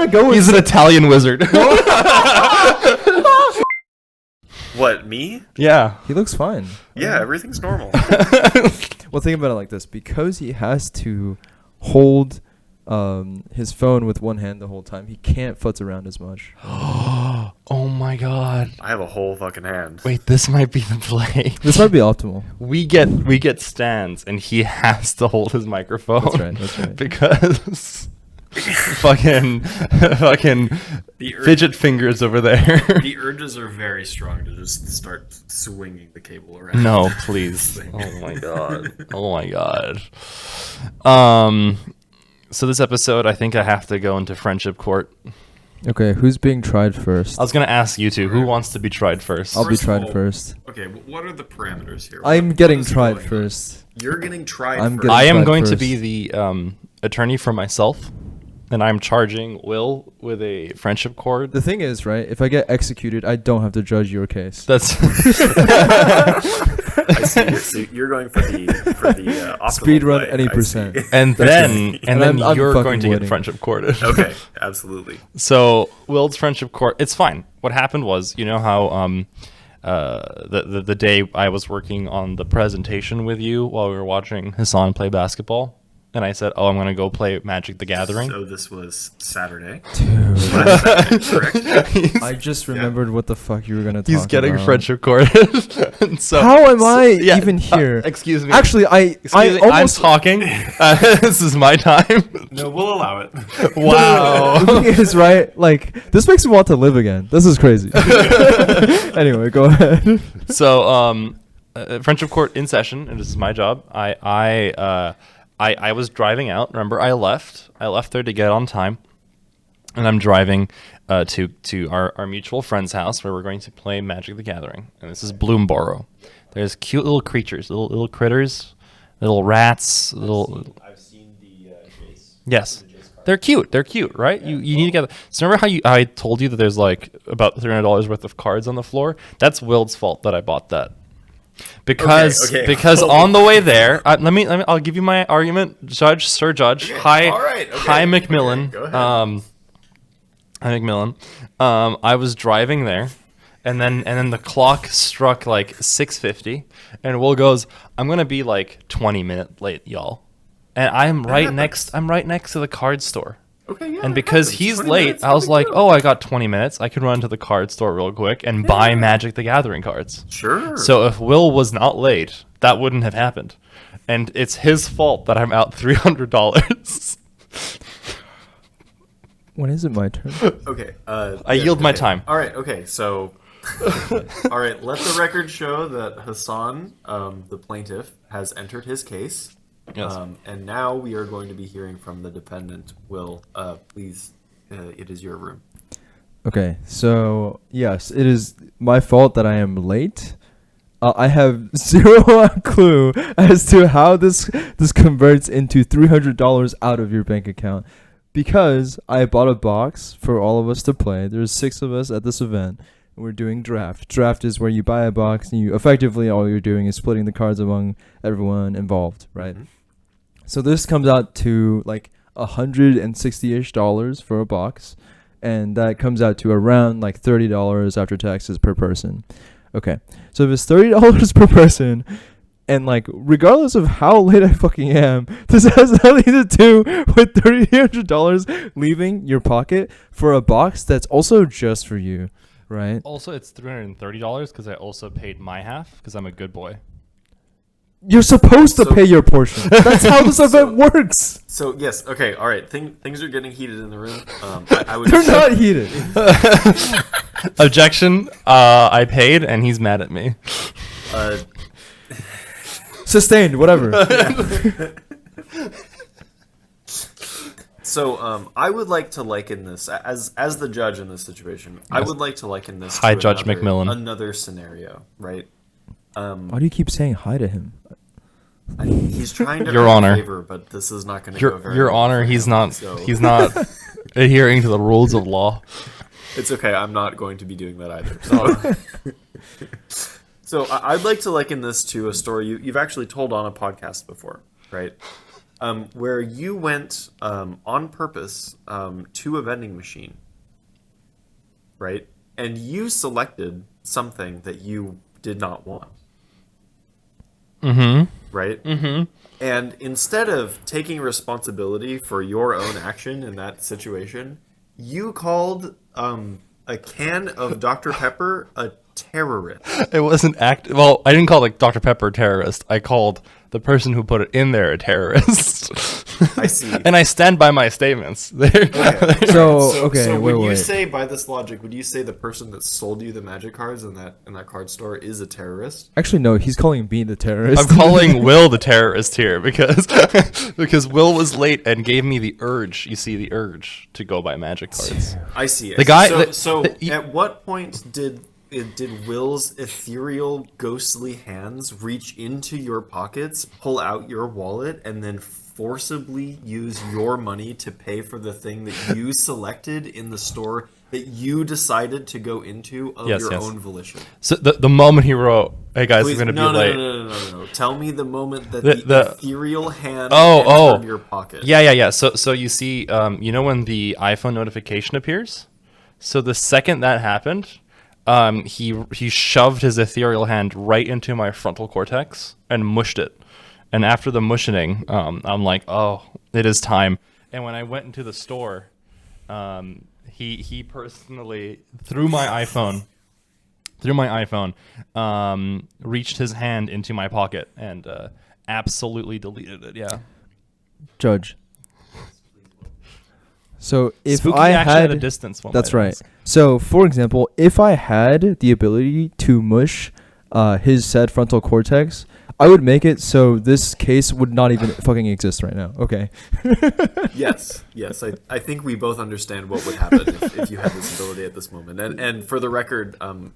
gotta go. He's an Italian wizard. What, me? Yeah. He looks fine. Yeah, everything's normal. Well, think about it like this: because he has to hold his phone with one hand the whole time, he can't futz around as much. Oh my god. I have a whole fucking hand. Wait, this might be the play. This might be optimal. We get stands, and he has to hold his microphone. That's right. Because fucking fidget fingers over there. The urges are very strong to just start swinging the cable around. No, please. Oh my god. So this episode, I think I have to go into friendship court. Okay, who's being tried first? I was gonna ask you two, who wants to be tried first? I'll be First of tried all- first. Okay, what are the parameters here? I'm What getting is tried going on? first. You're getting tried I'm first. getting I am tried going to first. be the attorney for myself, and I'm charging Will with a friendship court. The thing is, right? If I get executed, I don't have to judge your case. That's I see. So you're going for the optimal Speed run play. any I percent. see. and then I'm you're fucking going to get winning. friendship courted. Okay, absolutely. So Will's friendship court, it's fine. What happened was, you know how the day I was working on the presentation with you while we were watching Hassan play basketball, and I said, "Oh, I'm gonna go play Magic the Gathering." So this was Saturday. Dude, Correct. I just remembered what the fuck you were gonna talk He's getting about. friendship courted. And so How am I yeah, even here? excuse me. Actually, Excuse me, almost. I'm talking. This is my time. No, we'll allow it. Wow. The thing is, right? Like, this makes me want to live again. This is crazy. Anyway, go ahead. So, friendship court in session, and this is my job. I was driving out. Remember, I left there to get on time, and I'm driving to our mutual friend's house where we're going to play Magic the Gathering. And this is Bloomborough. There's cute little creatures, little critters, little rats, I've seen the Jace. Yes. They're cute, right? You need to get. So remember how I told you that there's like about $300 worth of cards on the floor? That's Wilt's fault that I bought that. Because Okay. on the way there, I'll give you my argument, Sir Judge. Hi, all right, okay. hi Macmillan. Okay, go ahead. Hi Macmillan. I was driving there, and then the clock struck like 6:50, and Will goes, "I'm gonna be like 20 minutes late, y'all," and I'm right next to the card store. Okay, yeah. And because happens. he's 20 late, minutes, I was no big like, deal. "Oh, I got 20 minutes. I can run to the card store real quick and buy Magic the Gathering cards." Sure. So if Will was not late, that wouldn't have happened, and it's his fault that I'm out $300. When is it my turn? Okay. I yield my time. All right. Okay. So, all right. Let the record show that Hassan, the plaintiff, has entered his case. Yes. And now we are going to be hearing from the defendant. Will, please, it is your room. Okay, so yes, it is my fault that I am late. I have zero clue as to how this converts into $300 out of your bank account, because I bought a box for all of us to play. There's 6 of us at this event, and we're doing draft. Draft is where you buy a box and you effectively all you're doing is splitting the cards among everyone involved, right? Mhm. So this comes out to like $160-ish for a box, and that comes out to around like $30 after taxes per person. Okay, so if it's $30 per person, and like regardless of how late I fucking am, this has nothing to do with $300 leaving your pocket for a box that's also just for you, right? Also, it's $330 because I also paid my half because I'm a good boy. You're supposed to So- pay your portion. That's how this event works. So yes. Okay. All right. Things are getting heated in the room. I would. They're not heated. Objection. I paid, and he's mad at me. Sustained, whatever. So I would like to liken this as the judge in this situation. I would like to liken this. Hi, to Judge another, Macmillan. Another scenario, right? Why do you keep saying hi to him? He's trying to Your earn Honor. a favor, but this is not going to go very Your well Honor, for he's him, not so- he's not adhering to the rules of law. It's okay. I'm not going to be doing that either. So I'd like to liken this to a story you've actually told on a podcast before, right? where you went on purpose to a vending machine, right? And you selected something that you did not want, Mm-hmm. right? Mm-hmm. And instead of taking responsibility for your own action in that situation, you called a can of Dr. Pepper a terrorist. It wasn't well, I didn't call like Dr. Pepper a terrorist. I called the person who put it in there a terrorist. I see. And I stand by my statements. Okay. So, okay, so wait, would you wait. say, by this logic, would you say the person that sold you the magic cards in that card store is a terrorist? Actually, no. He's calling me the terrorist. I'm calling Will the terrorist here because because Will was late and gave me the urge. You see, the urge to go buy magic cards. I see. The guy- So, the- at what point did Will's ethereal, ghostly hands reach into your pockets, pull out your wallet, and then forcibly use your money to pay for the thing that you selected in the store that you decided to go into of Yes, your yes. own volition? So the moment he wrote, "Hey guys, Please, I'm gonna no, be late." no. Tell me the moment that The- the ethereal hand Oh. entered your pocket. Yeah. So you see, you know when the iPhone notification appears? So the second that happened, he shoved his ethereal hand right into my frontal cortex and mushed it. And after the mushing, I'm like, oh, it is time. And when I went into the store, he personally through my iPhone, reached his hand into my pocket and absolutely deleted it. Yeah. Judge. So if Spooky I action had at a distance. one That's might right. ask. So, for example, if I had the ability to mush his said frontal cortex, I would make it so this case would not even fucking exist right now. Okay. Yes. I think we both understand what would happen if you had this ability at this moment. And for the record, I'm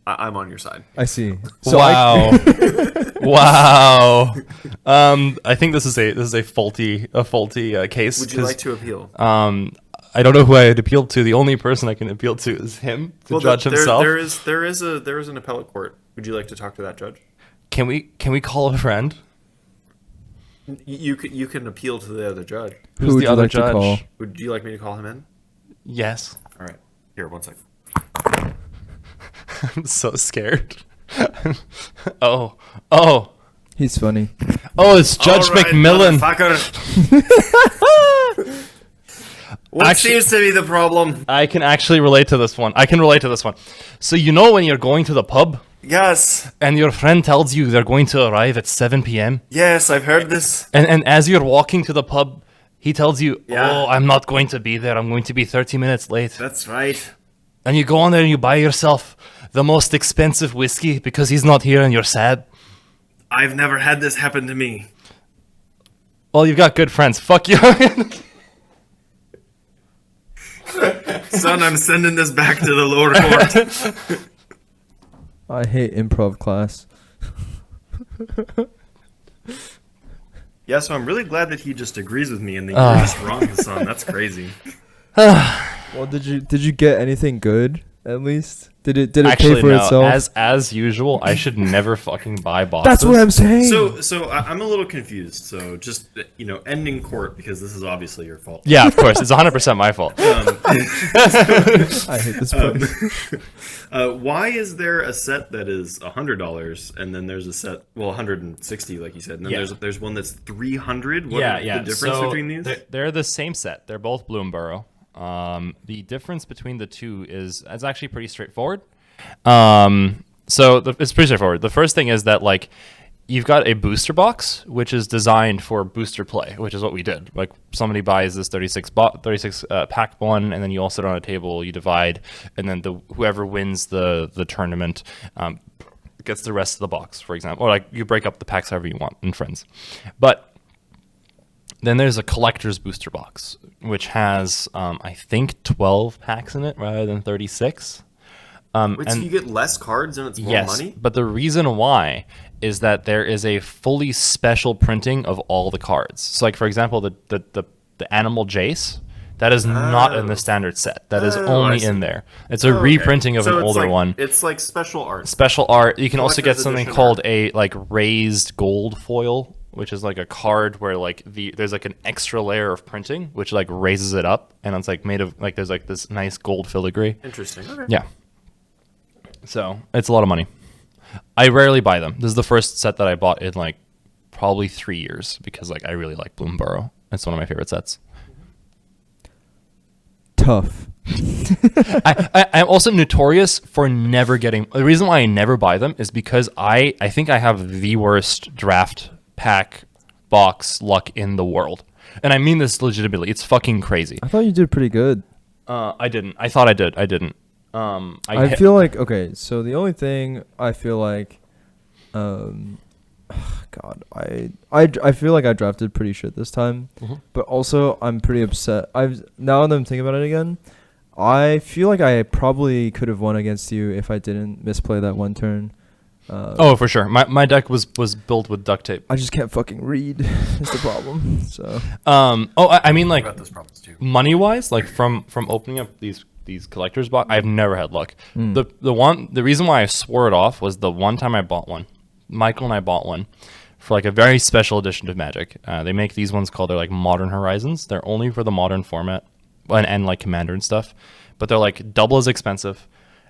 on your side. I see. So Wow. Wow. I think this is a faulty case. Would you 'cause, like to appeal? I don't know who I'd appeal to. The only person I can appeal to is him to judge himself. There is an appellate court. Would you like to talk to that judge? Can we call a friend? You can appeal to the other judge. Who Who's would the you other like to judge? call? Would you like me to call him in? Yes. All right. Here, 1 second. I'm so scared. Oh. He's funny. Oh, it's Judge All right, McMillan. motherfucker. What Actually- seems to be the problem? I can actually relate to this one. So you know when you're going to the pub Yes. and your friend tells you they're going to arrive at 7 p.m. Yes, I've heard this. And as you're walking to the pub, he tells you, Yeah. "Oh, I'm not going to be there. I'm going to be 30 minutes late." That's right. And you go on there and you buy yourself the most expensive whiskey because he's not here and you're sad. I've never had this happen to me. Well, you've got good friends. Fuck you. Son, I'm sending this back to the lower court. I hate improv class. Yeah, so I'm really glad that he just agrees with me and that you're just wrong, Hassan. That's crazy. Well, did you get anything good at least? Did it Actually, pay for no. itself? As usual, I should never fucking buy boxes. That's what I'm saying. So I'm a little confused. So just, end in court because this is obviously your fault. Yeah, of course. It's 100% my fault. I hate this place. Why is there a set that is $100 and then there's a set, well, 160 like you said, and then Yeah. there's one that's 300? What Yeah. the difference So between these? They're the same set. They're both Bloomborough. The difference between the two is actually pretty straightforward. It's pretty straightforward. The first thing is that like you've got a booster box which is designed for booster play, which is what we did. Like somebody buys this 36 pack one, and then you all sit on a table, you divide, and then whoever wins the tournament gets the rest of the box, for example, or like you break up the packs however you want in friends. But then there's a collector's booster box, which has, I think, 12 packs in it rather than 36. Wait, so you get less cards and it's more Yes, money? but the reason why is that there is a fully special printing of all the cards. So, like, for example, the animal Jace, that is not in the standard set. That is I only see. in there. It's a reprinting of So an it's older like- one. It's like special art. Special art. You can also get Collector's something edition called art. a like raised gold foil which is like a card where like there's like an extra layer of printing, which like raises it up, and it's like made of like there's like this nice gold filigree. Interesting. Okay. Yeah. So it's a lot of money. I rarely buy them. This is the first set that I bought in like probably 3 years because like I really like Bloomburrow. It's one of my favorite sets. Tough. I'm also notorious for never getting. The reason why I never buy them is because I think I have the worst draft pack box luck in the world, and I mean this legitimately. It's fucking crazy. I thought you did pretty good. I didn't. I thought I did. I didn't. I feel like, okay, so the only thing I feel like, God, I feel like I drafted pretty shit this time, but also I'm pretty upset. Now that I'm thinking about it again, I feel like I probably could have won against you if I didn't misplay that one turn. Oh, for sure. My deck was built with duct tape. I just can't fucking read. Is the problem. So. I mean, like, I've got those problems too. money wise, like from opening up these collectors box, I've never had luck. The reason why I swore it off was the one time I bought one. Michael and I bought one for like a very special edition of Magic. They make these ones called, they're like Modern Horizons. They're only for the modern format and like Commander and stuff, but they're like double as expensive.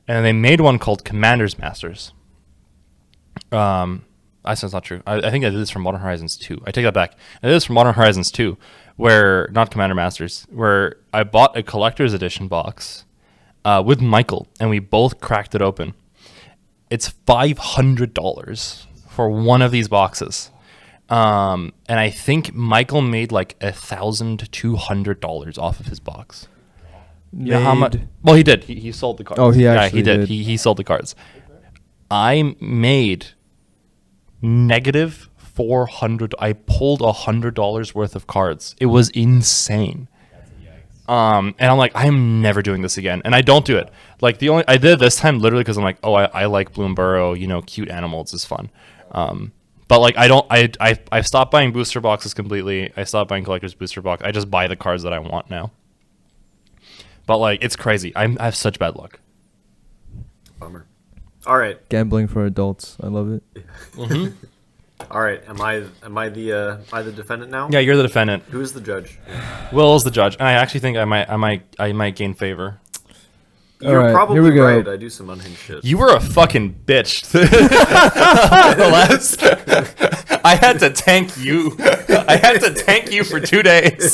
And they made one called Commander's Masters. I said it's not true. I think I did this for Modern Horizons 2. I take that back. I did this for Modern Horizons 2, where, not Commander Masters, where I bought a collector's edition box with Michael, and we both cracked it open. It's $500 for one of these boxes. And I think Michael made like $1,200 off of his box. You know how much? Well, he did. He sold the cards. Oh, he actually did. did. He sold the cards. I made negative 400. I pulled $100 worth of cards. It was insane. And I'm like, I'm never doing this again. And I don't do it. Like I did it this time literally because I'm like, oh, I like Bloomburrow. You know, cute animals is fun. But like I've stopped buying booster boxes completely. I stopped buying collector's booster box. I just buy the cards that I want now. But like, it's crazy. I have such bad luck. Bummer. All right. Gambling for adults. I love it. All right. Am I the defendant now? Yeah, you're the defendant. Who is the judge? Will is the judge, and I actually think I might gain favor. You're right, probably here we go. right. I do some unhinged shit. You were a fucking bitch. I had to tank you. I had to tank you for 2 days.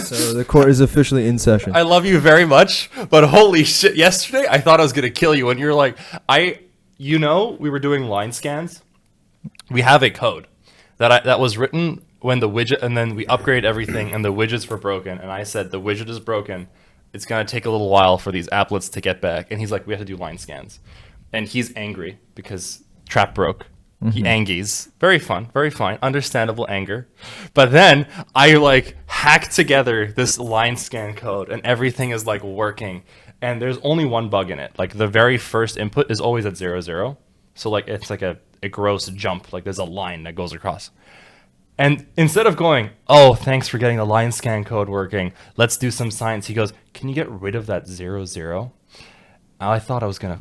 So the court is officially in session. I love you very much, but holy shit! Yesterday I thought I was gonna kill you, and you're like, we were doing line scans. We have a code that was written when the widget, and then we upgrade everything, and the widgets were broken, and I said the widget is broken. It's gonna take a little while for these applets to get back, and he's like, we have to do line scans, and he's angry because trap broke. He angies. Very fun, very fine, understandable anger. But then I like hack together this line scan code, and everything is like working. And there's only one bug in it. Like the very first input is always at 0, so like it's like a gross jump. Like there's a line that goes across. And instead of going, oh, thanks for getting the line scan code working, let's do some science, he goes, can you get rid of that 0? I thought I was gonna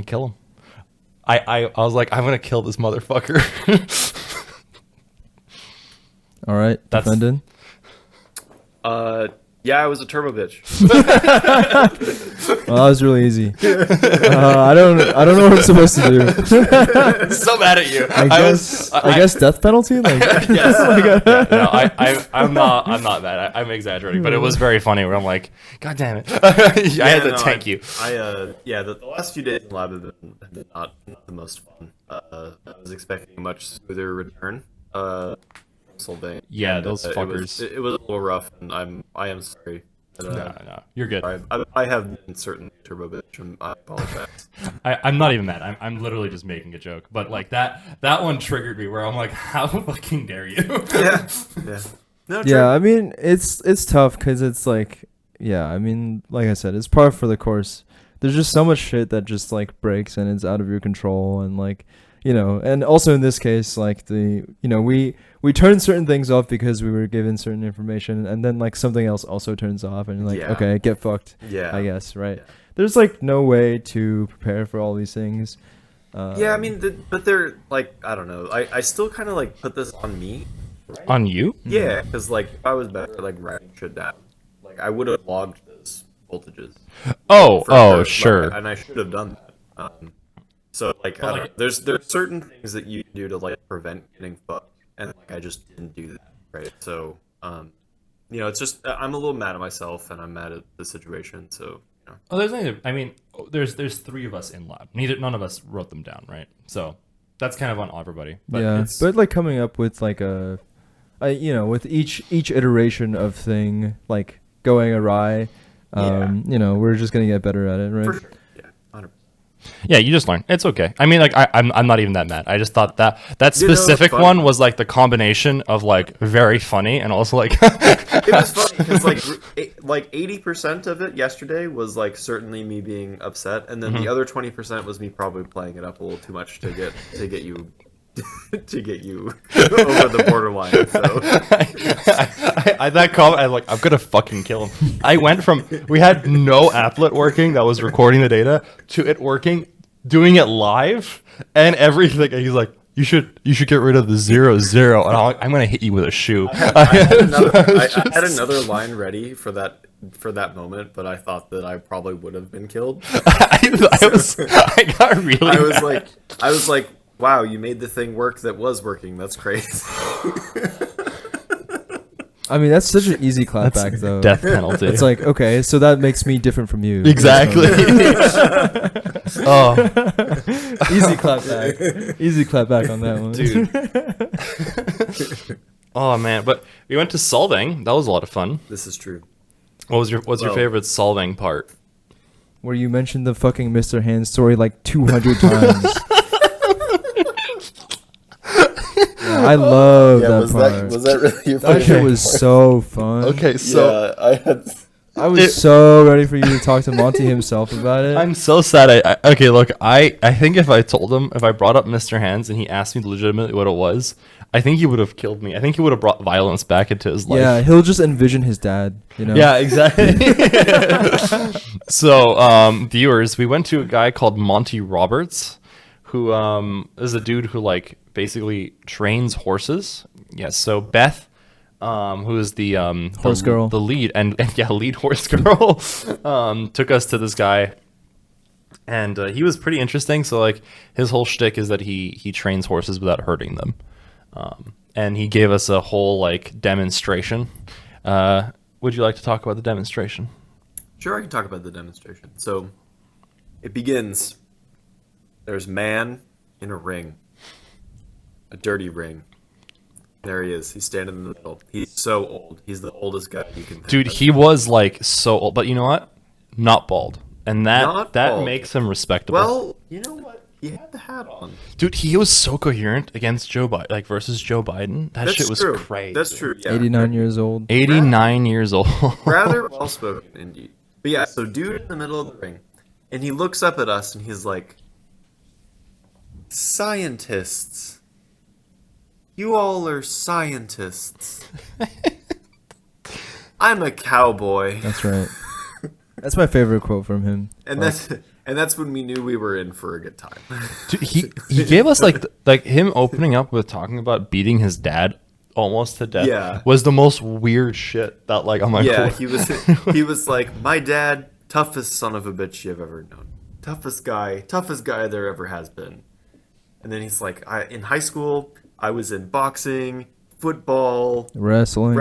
kill him. I was like, I'm gonna kill this motherfucker. All right, defendant. Yeah, I was a turbo bitch. Well, that was really easy. I don't know what I'm supposed to do. So mad at you. I guess death penalty. Like, Yes. I'm not mad. I'm exaggerating, but it was very funny. Where I'm like, God damn it! I had to tank you. The last few days in lab have been not the most fun. I was expecting a much smoother return. Thing. Yeah, And, those fuckers. It was a little rough, and I am sorry. But, No, you're good. I have been certain turbo bitch, and I apologize. I'm not even mad. I'm literally just making a joke. But like that one triggered me where I'm like, how fucking dare you? Yeah. No, true. yeah, I mean, it's tough because it's like, yeah, I mean, like I said, it's par for the course. There's just so much shit that just like breaks and it's out of your control, and like, you know, and also in this case, like we turn certain things off because we were given certain information, and then like something else also turns off, and you're like, okay, get fucked. Yeah. I guess, right? Yeah. There's like no way to prepare for all these things. Yeah, I mean, but they're like, I don't know. I still kind of like put this on me. On you? Yeah, because like if I was better at like writing shit down, like I would have logged those voltages. Oh, For oh, sure. sure. Like, and I should have done that. So like, I don't know. There's certain things that you can do to like prevent getting fucked, and like I just didn't do that, right? So it's just I'm a little mad at myself, and I'm mad at the situation. So Oh, there's nothing. I mean, there's three of us in lab. None of us wrote them down, right? So that's kind of on everybody. But yeah, it's, but like coming up with like with each iteration of thing like going awry, we're just gonna get better at it, right? for sure, yeah, 100%. yeah, you just learn. It's okay. I mean, like I'm not even that mad. I just thought that it's specific funny. one was like the combination of like very funny and also like It was funny because like 80% of it yesterday was like certainly me being upset, and then the other 20% was me probably playing it up a little too much to get you to get you over the borderline. So I that comment, I'm like, I'm gonna fucking kill him. I went from we had no applet working that was recording the data to it working, doing it live and everything. And he's like, you should get rid of the 0, 0. And I'm like, I'm gonna hit you with a shoe. I had another line ready for that moment, but I thought that I probably would have been killed. I got really. I was like, wow, you made the thing work that was working. That's crazy. I mean, that's such an easy clapback, though. Death penalty. It's like, okay, so that makes me different from you. Exactly. Oh, Easy clapback. Easy clapback on that one. dude. Oh man, but we went to solving. That was a lot of fun. This is true. What's your favorite solving part? Where you mentioned the fucking Mr. Hand story like 200 times. Yeah, I love that part. Was that really your That shit was so fun. Okay, so I I was so ready for you to talk to Monty himself about it. I'm so sad. Okay, look, I think if I brought up Mr. Hands and he asked me legitimately what it was, I think he would have killed me. I think he would have brought violence back into his life. Yeah, he'll just envision his dad, you know? Yeah, exactly. So, viewers, we went to a guy called Monty Roberts, who is a dude who like basically trains horses. Yes. So Beth, who is the Horse girl, the lead and lead horse girl, took us to this guy, and he was pretty interesting. So like his whole shtick is that he trains horses without hurting them, and he gave us a whole like demonstration. Would you like to talk about the demonstration? Sure, I can talk about the demonstration. So it begins. There's man in a ring, a dirty ring. There he is. He's standing in the middle. He's so old. He's the oldest guy you can think Dude, of. he was like so old, but you know what? Not bald, and Not that bald. makes him respectable. Well, you know what? He had the hat on. Dude, he was so coherent against Joe Biden, like versus Joe Biden. That shit was true. crazy. That's true. Yeah. 89 years old. 89 years old. Rather well spoken, indeed. But yeah, so dude in the middle of the ring, and he looks up at us and he's like, "Scientists, you all are scientists. I'm a cowboy." That's right. That's my favorite quote from him. And that's when we knew we were in for a good time. Dude, he gave us like him opening up with talking about beating his dad almost to death. Yeah. Was the most weird shit that like I'm like Yeah, he was like, "My dad, toughest son of a bitch you've ever known. Toughest guy there ever has been." And then he's like, in high school, I was in boxing, football, Wrestling.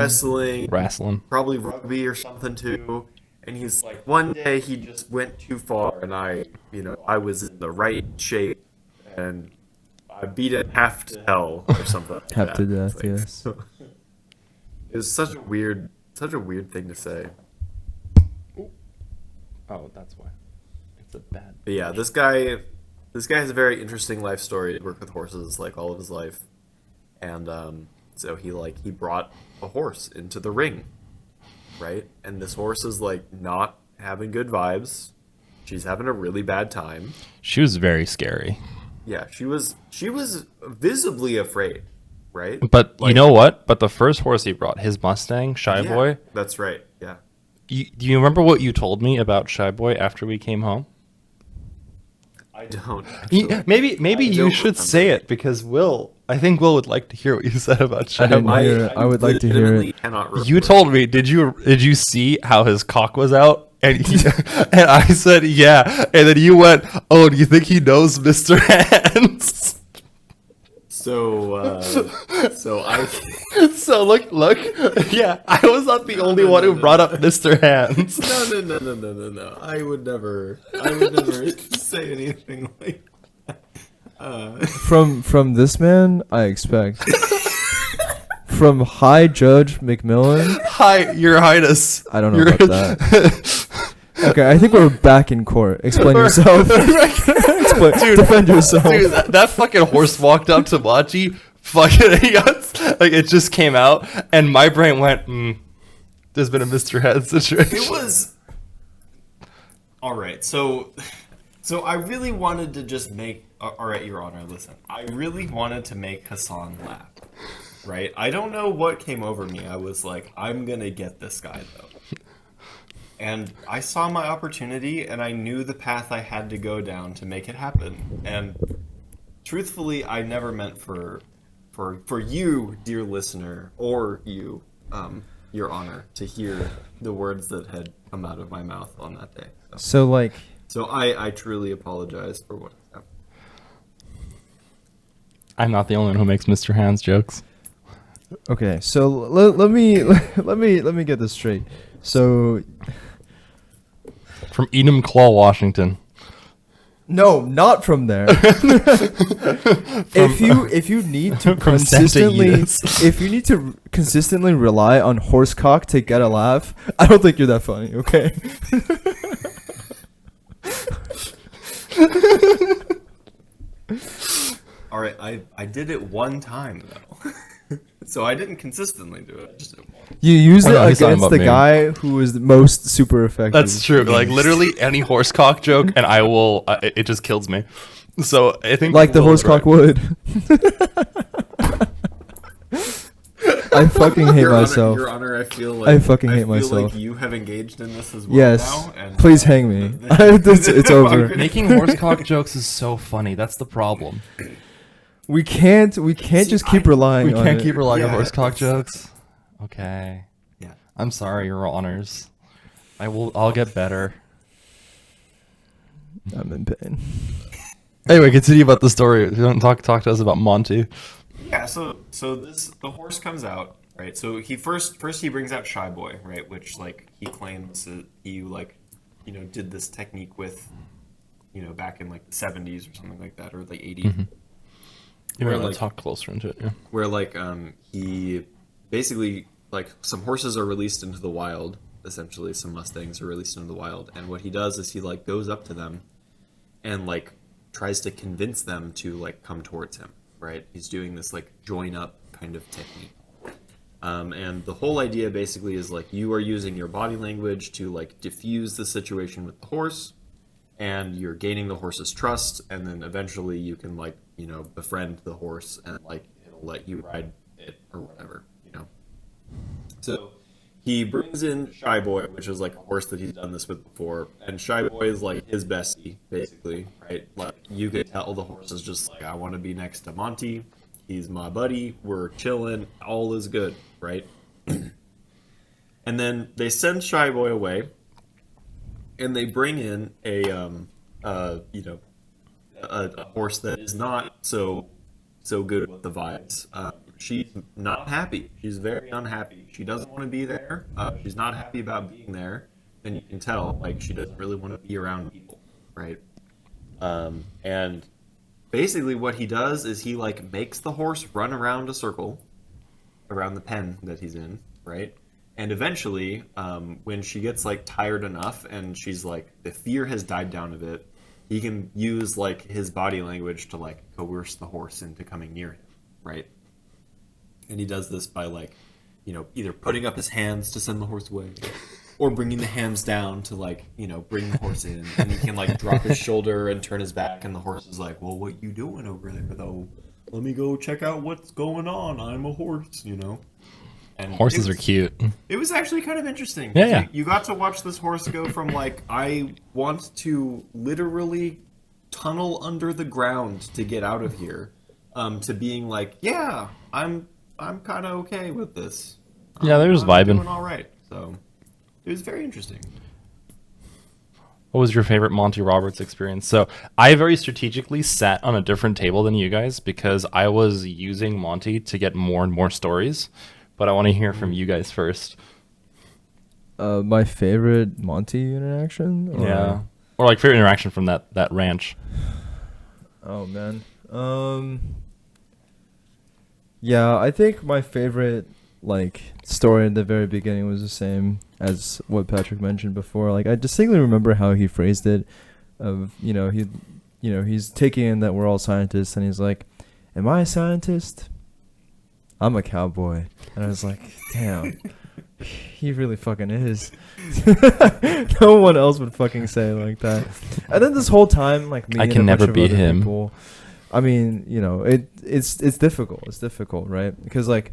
probably rugby or something too. And he's like, one day he just went too far, and I was in the right shape, and I beat it half to hell or something. Like Half to that. death, yes. It was such a weird thing to say. Oh, that's why. It's a bad. But yeah, this guy has a very interesting life story. He worked with horses like all of his life, and so he brought a horse into the ring, right? And this horse is like not having good vibes. She's having a really bad time. She was very scary. Yeah, she was visibly afraid, right? But you know what? But the first horse he brought, his Mustang, Shy Yeah, Boy. that's right. Yeah. Do you remember what you told me about Shy Boy after we came home? I don't. Actually. Maybe I you don't should remember. say it because I think Will would like to hear what you said about I didn't Shibo. hear it. I would like to hear legitimately it. cannot remember. You told me, did you see how his cock was out? And and I said, yeah. And then you went, oh, do you think he knows Mr. Hands? So I. So look, yeah, I was not the only one who brought up Mr. Hands. No. I would never say anything like that. From this man, I expect. From High Judge McMillan, Hi, Your Highness. I don't know about that. Okay, I think we're back in court. Explain yourself. Defend yourself. Dude, that fucking horse walked up to Machi, fucking like it just came out, and my brain went, there's been a Mr. Hands situation. It was. All right, so I really wanted to just make. All right, Your Honor, listen. I really wanted to make Hassan laugh. Right? I don't know what came over me. I was like, I'm gonna get this guy though. And I saw my opportunity, and I knew the path I had to go down to make it happen. And truthfully, I never meant for you, dear listener, or you, Your Honor, to hear the words that had come out of my mouth on that day. So like, So I truly apologize for what happened. I'm not the only one who makes Mr. Hands jokes. okay, so let me get this straight. So From Edom Claw, Washington. no, not from there. If you need to From Santa consistently Ynez. if you need to consistently rely on horsecock to get a laugh, I don't think you're that funny. Okay. All right, I did it one time though. So I didn't consistently do it. I just did it once. You use Oh, it no, he's talking against about the me. guy who is the most super effective. That's true. Like literally any horsecock joke, and I will. It just kills me. So I think Like the Will is horsecock right. would. I fucking hate Your Honor- myself. Your Honor, I feel like I fucking hate feel myself. Like you have engaged in this as well Yes. now. And Please hang me. It's over. Making horsecock jokes is so funny. That's the problem. We can't just keep relying We on can't it. keep relying on Yeah, horsecock it's- jokes. Okay. Yeah. I'm sorry, Your Honors. I'll get better. I'm in pain. Anyway, continue about the story. Don't talk to us about Monty. Yeah, so the horse comes out, right? So he first he brings out Shy Boy, right? Which like he claims that he like, did this technique with, back in like the 70s or something like that, or like 80s. Mm-hmm. You Where, might want like- to talk closer into it. Yeah. Where like he basically like some horses are released into the wild, essentially some Mustangs are released into the wild, and what he does is he like goes up to them and like tries to convince them to like come towards him, right? He's doing this like join up kind of technique. And the whole idea basically is like you are using your body language to like diffuse the situation with the horse, and you're gaining the horse's trust, and then eventually you can like, befriend the horse and like it'll let you ride it or whatever, So he brings in Shy Boy, which is like a horse that he's done this with before, and Shy Boy is like his bestie, basically, right? Like you can tell the horse is just like, I want to be next to Monty. He's my buddy. We're chilling. All is good, right? And then they send Shy Boy away, and they bring in a horse that is not so good with the vibes. She's not happy. She's very unhappy. She doesn't want to be there. She's not happy about being there, and you can tell like she doesn't really want to be around people, right? And basically what he does is he like makes the horse run around a circle around the pen that he's in, right? And eventually, when she gets like tired enough and she's like the fear has died down a bit, he can use like his body language to like coerce the horse into coming near him, right? And he does this by like, either putting up his hands to send the horse away, or bringing the hands down to like, bring the horse in. And he can like drop his shoulder and turn his back, and the horse is like, well, what you doing over there though? Let me go check out what's going on. I'm a horse, And Horses it are was- cute. It was actually kind of interesting. Yeah, yeah. You got to watch this horse go from like, I want to literally tunnel under the ground to get out of here, to being like, yeah, I'm kind of okay with this. Yeah, they're just I'm vibing. doing all right. So it was very interesting. What was your favorite Monty Roberts experience? So I very strategically sat on a different table than you guys because I was using Monty to get more and more stories. But I want to hear from you guys first. My favorite Monty interaction? Yeah. Or like favorite interaction from that ranch. Oh man. Yeah, I think my favorite like story in the very beginning was the same as what Patrick mentioned before. Like I distinctly remember how he phrased it of, he's taking in that we're all scientists and he's like, "Am I a scientist? I'm a cowboy." And I was like, "Damn." He really fucking is. No one else would fucking say it like that. And then this whole time, like me, I and can a bunch never of be other him. people, I mean, it's difficult. It's difficult, right? Because like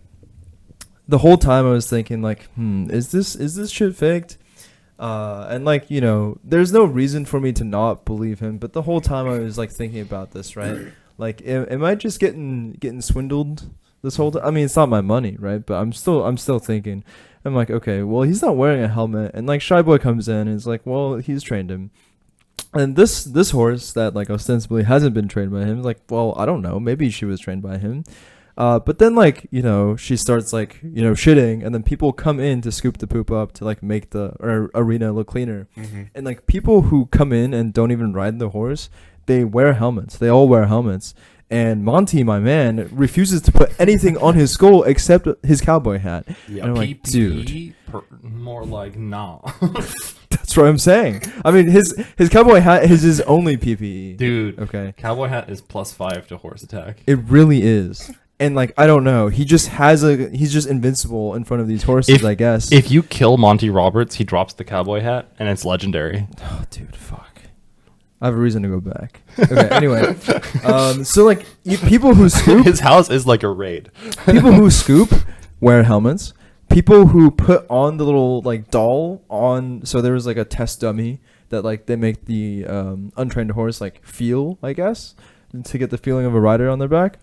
the whole time I was thinking, like, is this shit faked? And like there's no reason for me to not believe him. But the whole time I was like thinking about this, right? Like, am I just getting swindled this whole time? I mean, it's not my money, right? But I'm still thinking. I'm like, okay, well, he's not wearing a helmet, and like Shy Boy comes in and is like, well, he's trained him, and this horse that like ostensibly hasn't been trained by him, like, well, I don't know, maybe she was trained by him, but then like she starts like shitting, and then people come in to scoop the poop up to like make the arena look cleaner, and like people who come in and don't even ride the horse, they wear helmets. They all wear helmets. And Monty, my man, refuses to put anything on his skull except his cowboy hat. Yeah. And I'm like, dude, more like nah. that's what I'm saying. I mean, his cowboy hat is his only PPE. Dude, Okay. cowboy hat is +5 to horse attack. It really is. And like, I don't know. He's just invincible in front of these horses, I guess. If you kill Monty Roberts, he drops the cowboy hat, and it's legendary. Oh, dude, fuck. I have a reason to go back. Okay, anyway. So like people who scoop His house is like a raid. people who scoop wear helmets. People who put on the little like doll on, so there was like a test dummy that like they make the untrained horse like feel, I guess, to get the feeling of a rider on their back.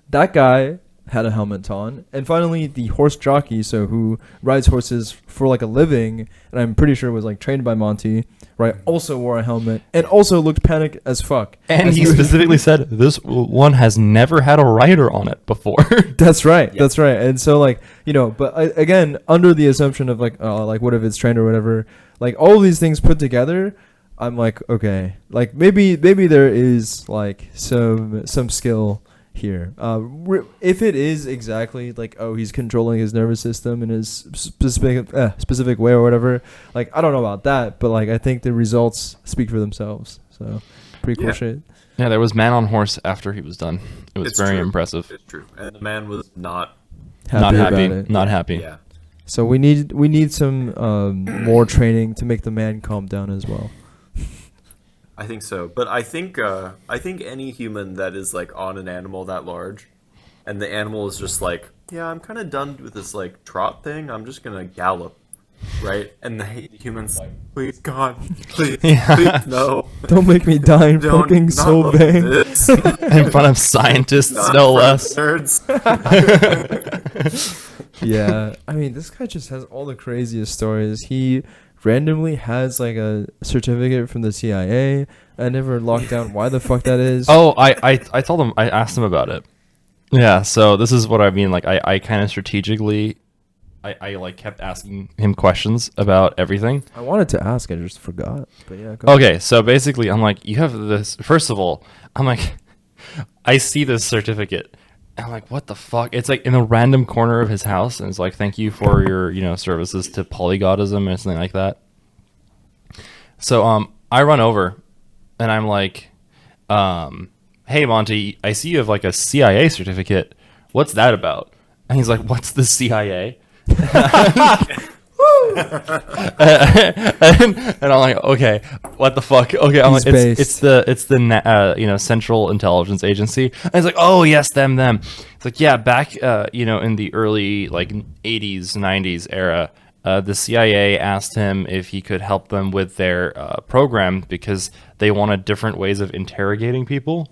That guy had a helmet on. And finally the horse jockey, so who rides horses for like a living, and I'm pretty sure was like trained by Monty, right, also wore a helmet and also looked panicked as fuck. And As he specifically said, this one has never had a rider on it before. That's right. Yep. That's right. And so like, but again, under the assumption of like, like what if it's trained or whatever, like all of these things put together, I'm like, okay, like maybe there is like some skill here. If it is exactly like, oh, he's controlling his nervous system in his specific way or whatever, like I don't know about that, but like I think the results speak for themselves. So pretty cool shit. Yeah, there was man on horse after he was done. It was very impressive. It's true. And the man was not Not happy. about it. Not happy. Yeah. So we need some more training to make the man calm down as well. I think so, but I think any human that is like on an animal that large, and the animal is just like, yeah, I'm kind of done with this like trot thing. I'm just gonna gallop, right? And the human's like, please God, please, please no, Don't make me die in don't fucking not so look at bang. this. In front of scientists, Not no in front of less. nerds. Yeah, I mean, this guy just has all the craziest stories. He randomly has like a certificate from the CIA. I never locked down why the fuck that is. Oh, I told him, I asked him about it. Yeah, so this is what I mean. Like, I kind of strategically, I like kept asking him questions about everything. I wanted to ask, I just forgot. But yeah, go ahead. Okay, so basically, I'm like, you have this. First of all, I'm like, I see this certificate. I'm like, what the fuck? It's like in a random corner of his house, and it's like, thank you for your services to polygodism or something like that. So I run over, and I'm like, hey Monty, I see you have like a CIA certificate. What's that about? And he's like, what's the CIA? and I'm like, okay, what the fuck? Okay, I'm He's like, based. it's the Central Intelligence Agency. And he's like, oh yes, them. It's like, yeah, back in the early like 80s, 90s era, the CIA asked him if he could help them with their program because they wanted different ways of interrogating people.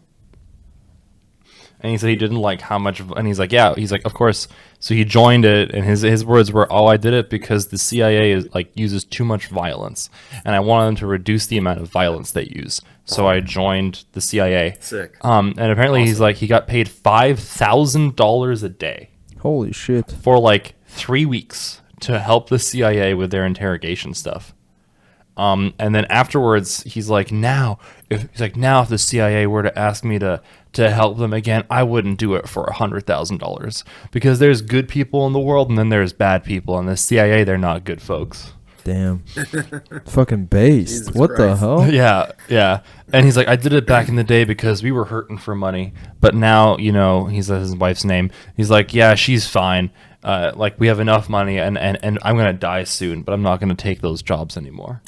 And he said he didn't like how much, and he's like, yeah, he's like, of course. So he joined it, and his words were, "Oh, I did it because the CIA uses too much violence, and I wanted them to reduce the amount of violence they use. So I joined the CIA." Sick. And apparently he's like, he got paid $5,000 a day Holy shit. for like 3 weeks to help the CIA with their interrogation stuff. And then afterwards, he's like, now if the CIA were to ask me to help them again, I wouldn't do it for $100,000 because there's good people in the world and then there's bad people, and the CIA, they're not good folks. Damn. Fucking based. Jesus What the Christ. hell? Yeah. And he's like, I did it back in the day because we were hurting for money, but now, he says his wife's name. He's like, yeah, she's fine. Like we have enough money, and I'm gonna die soon, but I'm not gonna take those jobs anymore.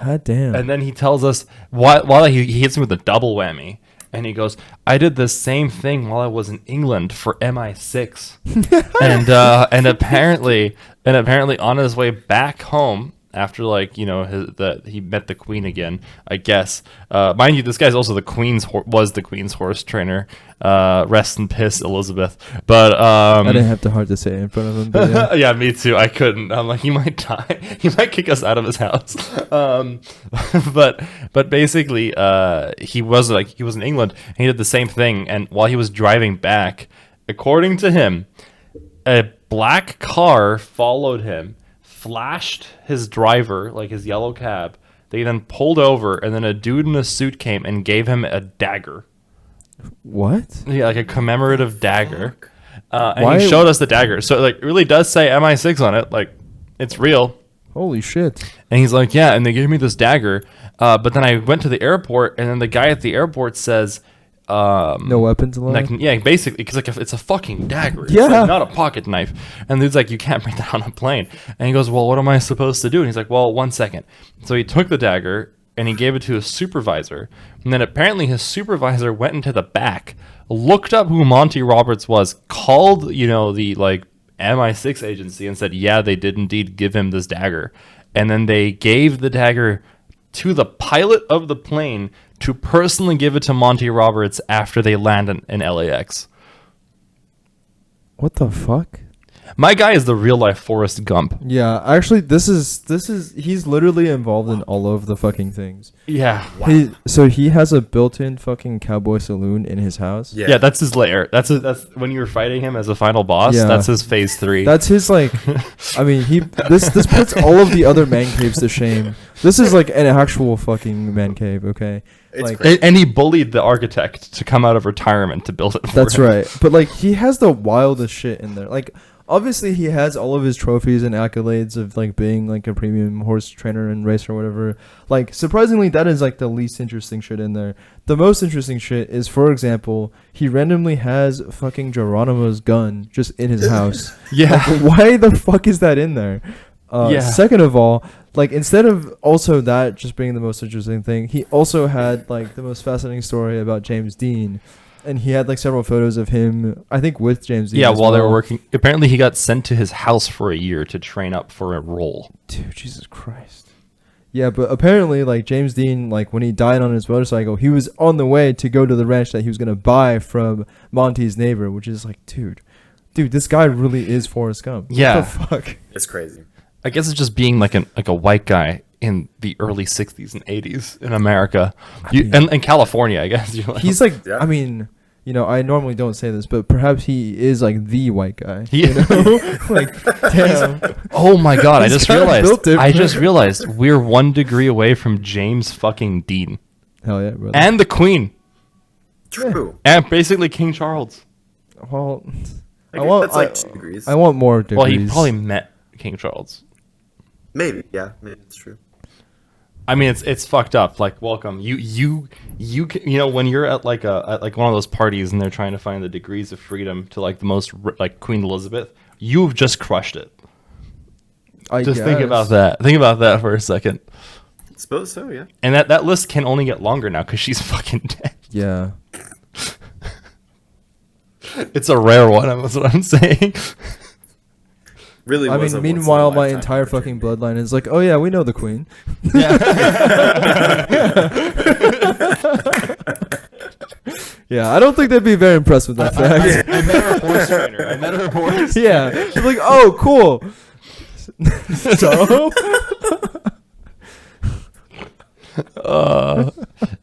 God damn. And then he tells us while he hits me with a double whammy, and he goes, "I did the same thing while I was in England for MI6," and apparently on his way back home after he met the Queen again, I guess. Mind you, this guy's also was the Queen's horse trainer. Rest in piss, Elizabeth. But I didn't have the heart to say it in front of him. But yeah. yeah, me too. I couldn't. I'm like, he might die. He might kick us out of his house. But basically, he was in England, and he did the same thing. And while he was driving back, according to him, a black car followed him, flashed his driver, like his yellow cab. They then pulled over, and then a dude in a suit came and gave him a dagger. What? Yeah, like a commemorative dagger. And Why- he showed us the dagger. So it really does say MI6 on it. Like, it's real. Holy shit. And he's like, yeah, and they gave me this dagger. But then I went to the airport, and then the guy at the airport says, No weapons allowed? like, yeah, basically, because like, if it's a fucking dagger. It's Yeah. like not a pocket knife. And the dude's like, you can't bring that on a plane. And he goes, well, what am I supposed to do? And he's like, well, 1 second. So he took the dagger, and he gave it to his supervisor. And then apparently his supervisor went into the back, looked up who Monty Roberts was, called, the MI6 agency and said, yeah, they did indeed give him this dagger. And then they gave the dagger to the pilot of the plane to personally give it to Monty Roberts after they land in LAX. What the fuck? My guy is the real life Forrest Gump. Yeah, actually, this is he's literally involved in all of the fucking things. Yeah. So he has a built-in fucking cowboy saloon in his house. Yeah, that's his lair. That's when you were fighting him as a final boss. Yeah. That's his phase 3. That's his I mean, this puts all of the other man caves to shame. This is like an actual fucking man cave, okay? It's Like, crazy. And he bullied the architect to come out of retirement to build it for that's him. right. But like he has the wildest shit in there. Like obviously he has all of his trophies and accolades of like being like a premium horse trainer and racer or whatever. Like surprisingly that is like the least interesting shit in there. The most interesting shit is, for example, he randomly has fucking Geronimo's gun just in his house. Yeah. Like, why the fuck is that in there? Yeah. Second of all, like instead of also that just being the most interesting thing, he also had like the most fascinating story about James Dean. And he had like several photos of him, I think, with James Dean. Yeah, as while they were well. working. Apparently, he got sent to his house for a year to train up for a role. Dude, Jesus Christ. Yeah, but apparently, like James Dean, like when he died on his motorcycle, he was on the way to go to the ranch that he was gonna buy from Monty's neighbor, which is like, dude, this guy really is Forrest Gump. Yeah. What the fuck? It's crazy. I guess it's just being like a white guy in the early 60s and 80s in America. And California, I guess. You're like, He's like, Yeah. I mean, I normally don't say this, but perhaps he is like the white guy. Yeah. Like, damn. oh my God, I He's just kinda realized. built it, I bro. just realized we're 1 degree away from James fucking Dean. Hell yeah, brother. And the Queen. True. And basically King Charles. Well, I guess that's like 2 degrees. I want more degrees. Well, he probably met King Charles. Maybe. Yeah. Maybe it's true. I mean, it's fucked up. Like, welcome you when you're at like one of those parties and they're trying to find the degrees of freedom to like the most like Queen Elizabeth. You've just crushed it. I Just think guess. about that. Think about that for a second. Suppose so. Yeah. And that list can only get longer now because she's fucking dead. Yeah. It's a rare one. That's what I'm saying. Really I was mean, a meanwhile, my once-in-a-lifetime entire fucking opportunity. bloodline is like, oh yeah, we know the queen. Yeah, I don't think they'd be very impressed with that fact. I met her horse trainer. I met her horse. Yeah, they're like, oh, cool. So,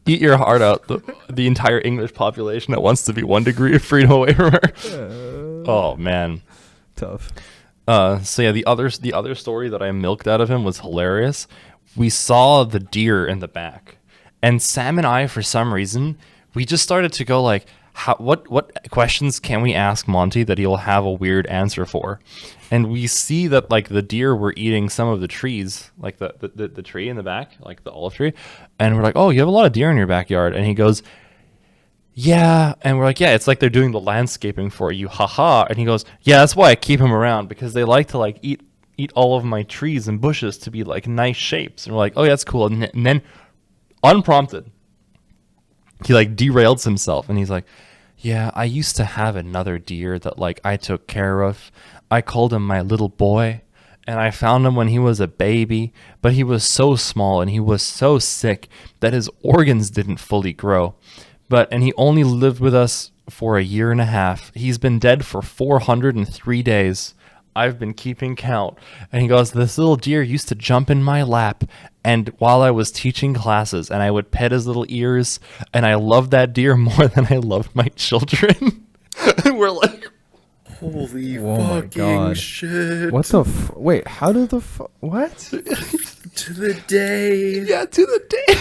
Eat your heart out. The entire English population that wants to be 1 degree of freedom away from her. Oh man. tough. So yeah, the other story that I milked out of him was hilarious. We saw the deer in the back, and Sam and I, for some reason, we just started to go like, what questions can we ask Monty that he'll have a weird answer for? And we see that like the deer were eating some of the trees, like the tree in the back, like the olive tree, and we're like, oh, you have a lot of deer in your backyard, and he goes, yeah, and we're like, yeah, it's like they're doing the landscaping for you, haha. And he goes, yeah, that's why I keep them around, because they like to like eat all of my trees and bushes to be like nice shapes. And we're like, oh yeah, that's cool. And then unprompted, he like derails himself, and he's like, yeah, I used to have another deer that like I took care of. I called him my little boy, and I found him when he was a baby, but he was so small and he was so sick that his organs didn't fully grow. And he only lived with us for 1.5 years. He's been dead for 403 days. I've been keeping count. And he goes, this little deer used to jump in my lap, and while I was teaching classes, and I would pet his little ears, and I loved that deer more than I loved my children. And we're like, Holy Oh my fucking God. shit. What the wait, how did the what? To the day. yeah, to the day.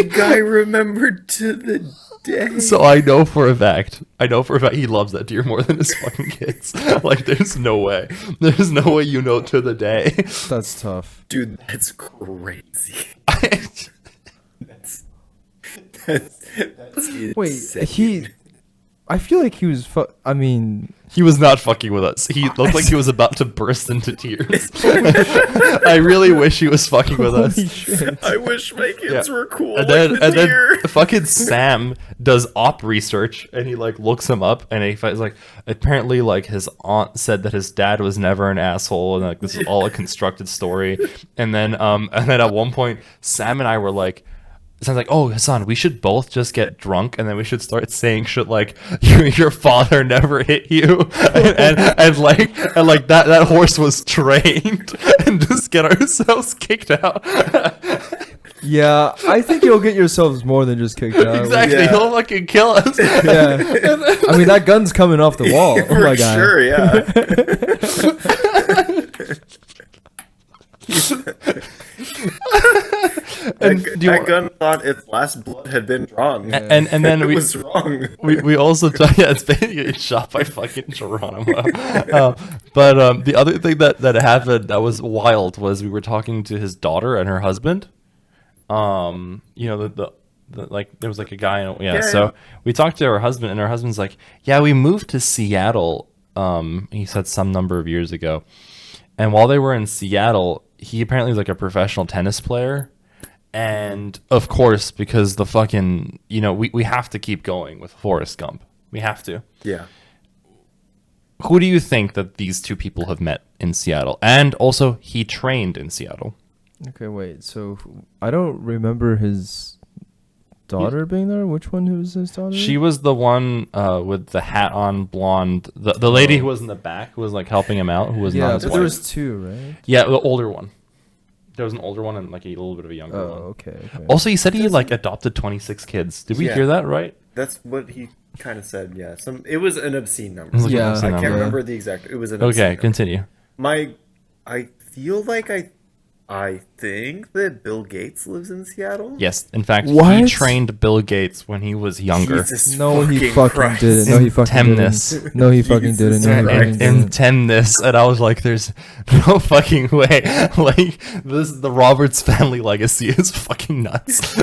The guy remembered to the day. So I know for a fact he loves that deer more than his fucking kids. Like, there's no way. There's no way you know to the day. That's tough. Dude, that's crazy. That's Wait, insane. I feel like he was I mean, He was not fucking with us. He looked like he was about to burst into tears. I really wish he was fucking with us. holy shit. I wish my kids were cool. And like the deer. then fucking Sam does op research, and he like looks him up, and he's like, apparently like his aunt said that his dad was never an asshole, and like this is all a constructed story. And then at one point, Sam and I were like, Sam's like, oh, Hassan, we should both just get drunk, and then we should start saying shit like, your father never hit you, and like that horse was trained, and just get ourselves kicked out. Yeah, I think you'll get yourselves more than just kicked out. Exactly, Yeah. he'll fucking kill us. Yeah. I mean, that gun's coming off the wall. Oh For my god. sure, yeah. That gun thought its last blood had been drawn. And then it we was wrong. we also yeah, it's basically shot by fucking Geronimo. But the other thing that happened that was wild was we were talking to his daughter and her husband. You know, the like there was like a guy Yeah, so yeah. we talked to her husband, and her husband's like, yeah, we moved to Seattle, he said some number of years ago, and while they were in Seattle, he apparently was like a professional tennis player. And of course, because the fucking, you know, we have to keep going with Forrest Gump. We have to. Yeah. Who do you think that these two people have met in Seattle? And also, he trained in Seattle. Okay, wait. So I don't remember his daughter being there. Which one was his daughter? She was the one with the hat on, blonde. The lady who was in the back, who was like helping him out, who was Yeah, not his but there wife. was two, right? Yeah, the older one. There was an older one and like a little bit of a younger Oh, one. okay. Also, he said he like adopted 26 kids. Did we Yeah. hear that right? That's what he kind of said, yeah. It was an obscene number. was like an Yeah. obscene I can't number. remember the exact. It was an obscene Okay, number. continue. I feel like I think that Bill Gates lives in Seattle. Yes, in fact, he What? trained Bill Gates when he was younger. Jesus No, he fucking fucking Christ. didn't. No, he fucking Temness. didn't. No, he fucking didn't. Jesus No, he Christ. fucking And didn't. intend and I was like, "There's no fucking way!" Like the Roberts family legacy is fucking nuts.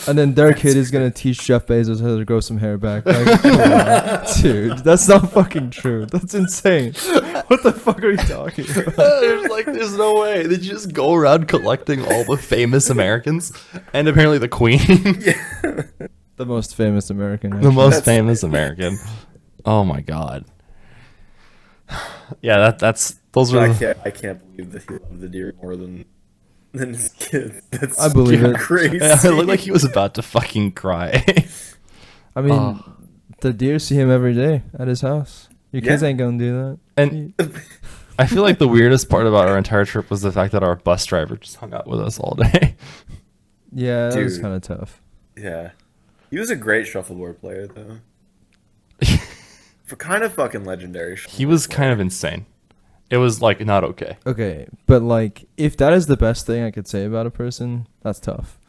And then their kid is gonna teach Jeff Bezos how to grow some hair back. Like, come on. Dude, that's not fucking true. That's insane. What the fuck are you talking about? There's no way. They just go around collecting all the famous Americans, and apparently the Queen, The most famous American. the actually. most famous American. Oh my god. Yeah, that's those are. I can't believe that he loved the deer more than his kids. That's I believe it. crazy. It looked like he was about to fucking cry. I mean, the deer see him every day at his house. Your kids Yeah. ain't gonna do that. And I feel like the weirdest part about our entire trip was the fact that our bus driver just hung out with us all day. Yeah, that was Dude. kind of tough. Yeah. He was a great shuffleboard player, though. For kind of fucking legendary. He was kind of insane. It was like not okay. Okay, but like, if that is the best thing I could say about a person, that's tough.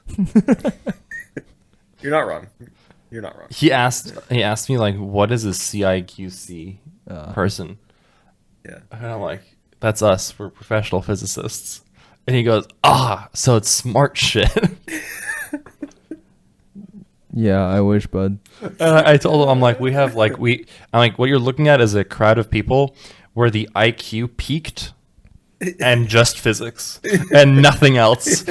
You're not wrong. You're not wrong. He asked me like, what is a CIQC person? Yeah. And I'm like, that's us. We're professional physicists. And he goes, so it's smart shit. Yeah, I wish, bud. And I told him, I'm like, I'm like, what you're looking at is a crowd of people where the IQ peaked and just physics and nothing else.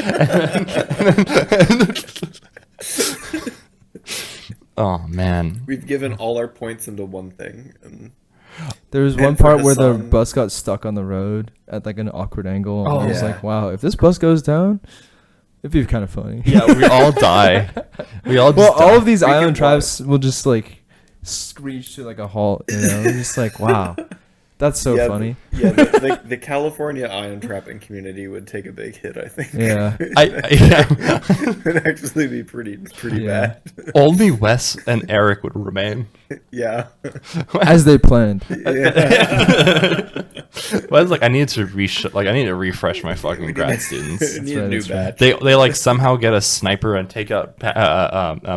Oh, man. We've given all our points into one thing. And There was And one for part where the Hassan- bus got stuck on the road at like an awkward angle. And Oh, I was yeah. like, wow, if this bus goes down, it'd be kind of funny. Yeah, we all die. We all just Well, all die. of these We island can tribes will just like screech to like a halt. You know, I'm just like, wow, that's so yeah, funny. The California iron trapping community would take a big hit, I think. Yeah. Yeah. It'd actually be pretty Yeah. bad. Only Wes and Eric would remain. Yeah. As they planned. Yeah. Wes like, I need to refresh my fucking grad students. Need a right, new that's right. batch. They like somehow get a sniper and take out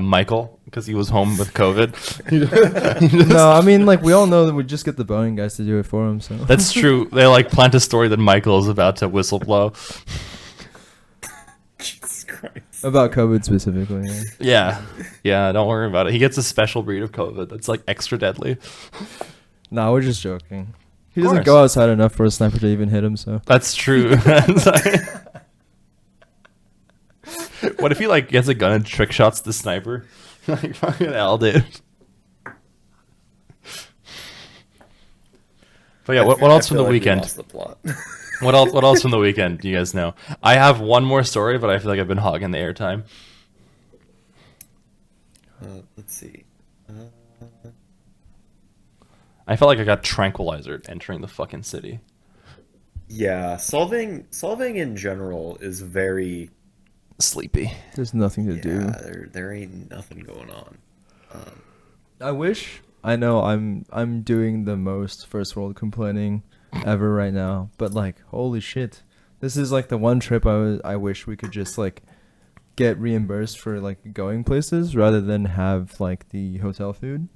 Michael because he was home with COVID. No, I mean, like, we all know that we just get the Boeing guys to do it for him. So That's true. They like plant a story that Michael is about to whistle blow. Jesus Christ. about COVID specifically. Yeah. Yeah. Don't worry about it. He gets a special breed of COVID that's like extra deadly. Nah, we're just joking. He Of doesn't course. go outside enough for a sniper to even hit him. So That's true. What if he like gets a gun and trick shots the sniper? Like fucking hell, dude. But yeah, what else from the I feel like we weekend? lost the plot. What else from the weekend do you guys know? I have one more story, but I feel like I've been hogging the airtime. Let's see. I felt like I got tranquilizer entering the fucking city. Yeah, solving in general is very Sleepy. there's nothing to do. there ain't nothing going on. I wish. I know I'm doing the most first world complaining ever right now, but like, holy shit, this is like the one trip I wish we could just like get reimbursed for like going places rather than have like the hotel food.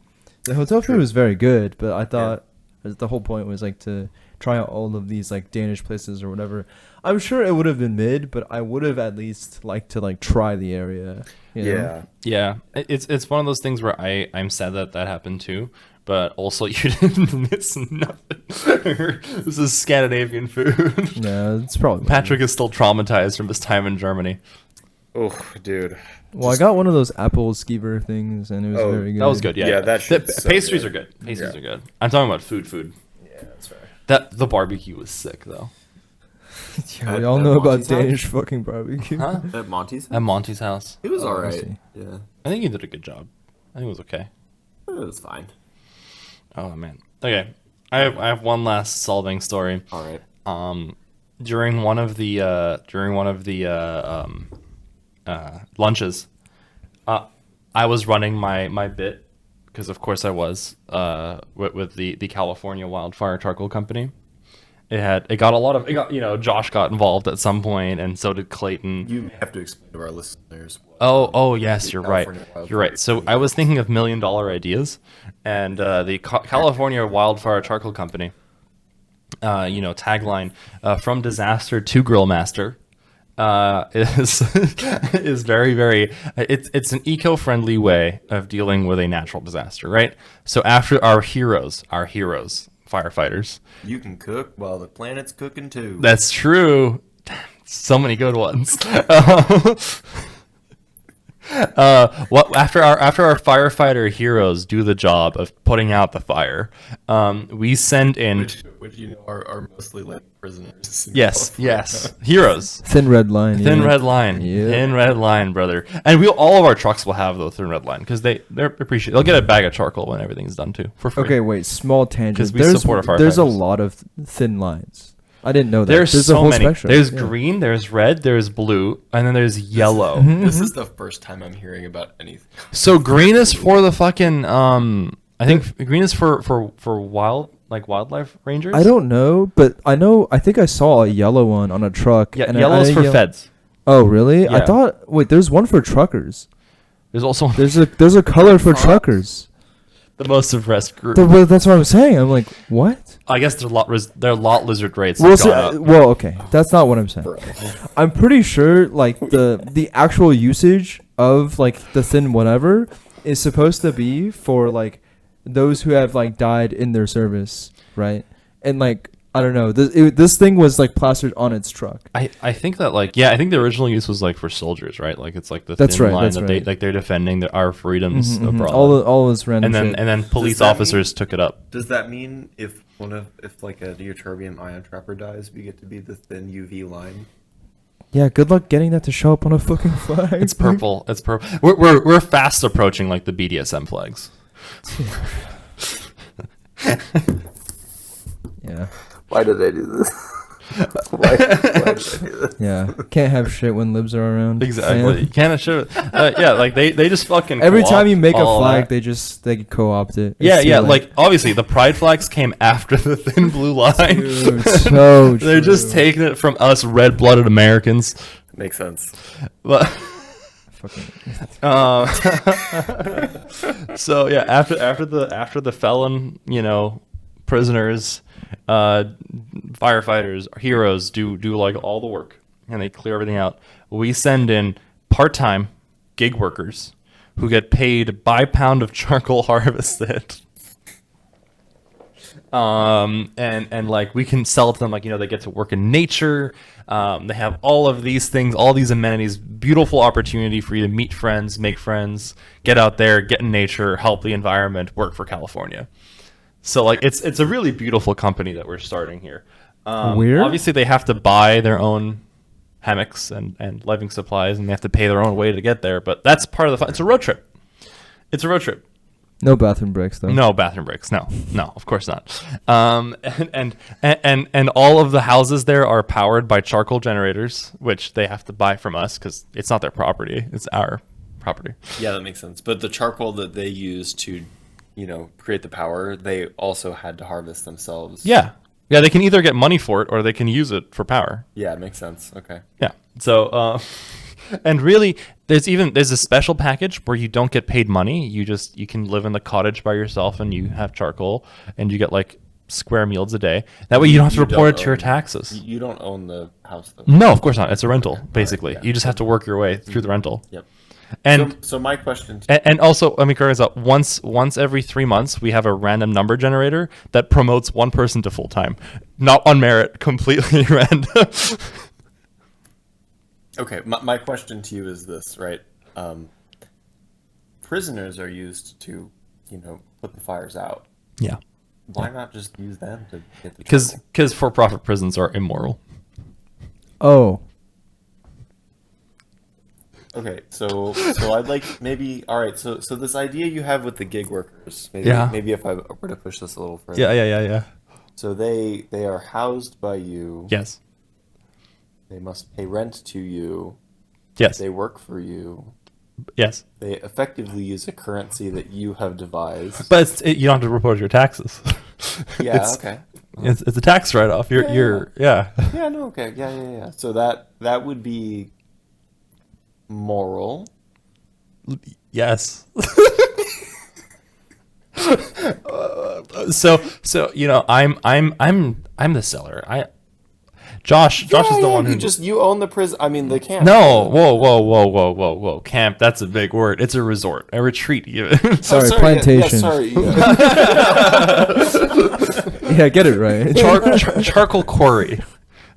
The hotel food was very good, but I thought the whole point was like to try out all of these like Danish places or whatever. I'm sure it would have been mid, but I would have at least liked to like try the area. You know? Yeah. Yeah, it's one of those things where I'm sad that happened too, but also you didn't miss nothing. This is Scandinavian food. Yeah, it's probably Patrick is still traumatized from his time in Germany. Oh, dude. Well, I got one of those apple skeever things, and it was Oh, very good. That was good. Yeah, Yeah, that The shit's so pastries good. are good. Pastries Yeah. are good. I'm talking about food. Yeah, that's fair. The barbecue was sick though. Yeah, we At- all at know about Monty's house? Danish fucking barbecue. Huh? At Monty's? At Monty's house. It was Oh, I alright. see. Yeah. I think he did a good job. I think it was okay. It was fine. Oh man. Okay. I have one last solving story. Alright. During one of the lunches, I was running my bit because of course I was with the California Wildfire Charcoal Company. It got a lot of Josh got involved at some point and so did Clayton. You have to explain to our listeners. Oh yes, the you're right. California Wildfire You're right. So I was thinking of $1 million ideas, and the California Wildfire Charcoal Company, tagline from disaster to grill master, is very very. It's an eco-friendly way of dealing with a natural disaster, right? So after our heroes, firefighters. You can cook while the planet's cooking too. That's true. So many good ones. What after our firefighter heroes do the job of putting out the fire, we send in which are mostly like prisoners. yes heroes. Thin red line. Thin yeah. red line, Yeah. thin red line, brother. And all of our trucks will have the thin red line because they're appreciated. They'll get a bag of charcoal when everything's done too for free. Okay, wait. Small tangent. 'Cause we support our There's a firefighters. lot of thin lines. I didn't know that. There's a so whole many. spectrum. There's Yeah. green, there's red, there's blue, and then there's yellow. This is the first time I'm hearing about anything. So green is for the fucking I think green is for wildlife rangers. I don't know, but I think I saw a yellow one on a truck. Yeah, and yellow is for feds. Oh, really? I Yeah. thought. Wait, there's one for truckers. There's also There's a color for truckers. the most suppressed group. Well, that's what I'm saying. I'm like, what? I guess their lot lizard rates Well, have gone up. well, okay, that's not what I'm saying. I'm pretty sure like the actual usage of like the thin whatever is supposed to be for like those who have like died in their service, right? And like I don't know, this thing was like plastered on its truck. I think that I think the original use was like for soldiers, right? Like it's like the That's thin right, line that's that right. they're defending our freedoms Mhm. abroad. All this random and shit. then police that officers took it up. Does that mean if like a deuterium ion trapper dies, we get to be the thin UV line? Yeah, good luck getting that to show up on a fucking flag. It's purple. It's purple. We're fast approaching like the BDSM flags. Yeah. Why did I do this? Why did I do this? Yeah. Can't have shit when libs are around. Exactly. Man. You can't show it. Yeah, like they just fucking Every co-opt time you make a all flag, that. they co-opt it. Yeah, It's yeah. too Like obviously, the pride flags came after the thin blue line. Dude, so They're just true. taking it from us red-blooded Americans. Makes sense. But fucking. so yeah, after the felon, prisoners, firefighters, heroes do like all the work and they clear everything out. We send in part-time gig workers who get paid by pound of charcoal harvested. And like we can sell to them, like, they get to work in nature. They have all of these things, all these amenities, beautiful opportunity for you to meet friends, make friends, get out there, get in nature, help the environment, work for California. So like it's a really beautiful company that we're starting here. Where? Obviously they have to buy their own hammocks and living supplies, and they have to pay their own way to get there, but that's part of the fun. It's a road trip. No bathroom breaks though. No bathroom breaks. No, of course not. And all of the houses there are powered by charcoal generators, which they have to buy from us because it's not their property; it's our property. Yeah, that makes sense. But the charcoal that they use to, create the power, they also had to harvest themselves. Yeah. They can either get money for it or they can use it for power. Yeah, it makes sense. Okay. Yeah. So, and really, there's a special package where you don't get paid money. You can live in the cottage by yourself and you have charcoal and you get like square meals a day. That way you don't have to report it to your taxes. You don't own the house, though. No, of course not. It's a rental, basically. yeah. You just have to work your way through the rental. Yep. And So my question to and also, let me correct this up. Once every 3 months, we have a random number generator that promotes one person to full time, not on merit, completely random. Okay, my question to you is this, right? Prisoners are used to, put the fires out. Yeah, Why not just use them to get the because for-profit prisons are immoral. Oh. Okay, so I'd like maybe all right. So this idea you have with the gig workers, maybe if I were to push this a little further. Yeah. So they are housed by you. Yes. They must pay rent to you. Yes. They work for you. Yes. They effectively use a currency that you have devised. But you don't have to report your taxes. Yeah. It's- Okay. It's a tax write-off. You're Yeah. No. Okay. Yeah. So that would be moral. Yes. So I'm the seller. Josh is the one who you own the prison. I mean the camp. No, whoa. Camp, that's a big word. It's a resort, a retreat even. Sorry, Yeah, plantation. sorry. Yeah, get it right. Charcoal quarry.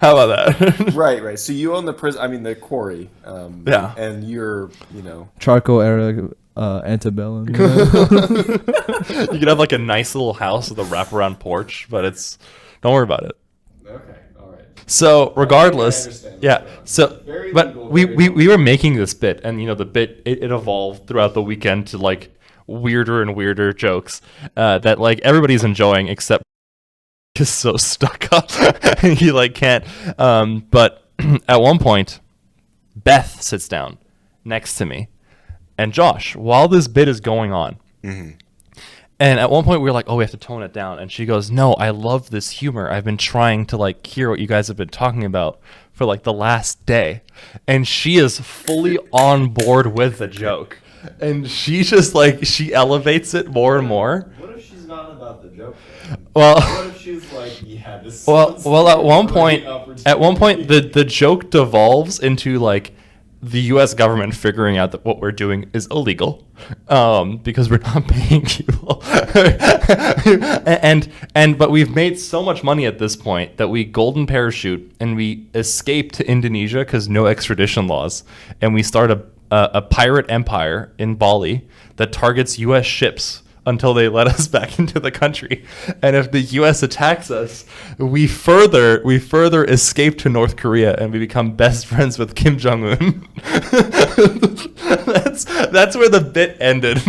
How about that? Right. So you own the prison. I mean, the quarry. Yeah. And you're, you know. Charcoal era antebellum. You know? You could have like a nice little house with a wraparound porch, but don't worry about it. Okay. All right. So regardless, understand. yeah. So, Very but legal, we, very we were making this bit, and the bit it evolved throughout the weekend to like weirder and weirder jokes that like everybody's enjoying except just so stuck up he like can't. But at one point, Beth sits down next to me, and Josh, while this bit is going on. Mm-hmm. And at one point we were like, oh, we have to tone it down. And she goes, no, I love this humor. I've been trying to like hear what you guys have been talking about for like the last day. And she is fully on board with the joke. And she just like, she elevates it more and more. What if she's not about the joke? Then? Well, What if she's like, yeah, this. well, sounds well, like at one a point, great the joke devolves into like the U.S. government figuring out that what we're doing is illegal, because we're not paying people, but we've made so much money at this point that we golden parachute and we escape to Indonesia because no extradition laws, and we start a pirate empire in Bali that targets U.S. ships until they let us back into the country. And if the U.S. attacks us, we further escape to North Korea and we become best friends with Kim Jong-un. that's where the bit ended.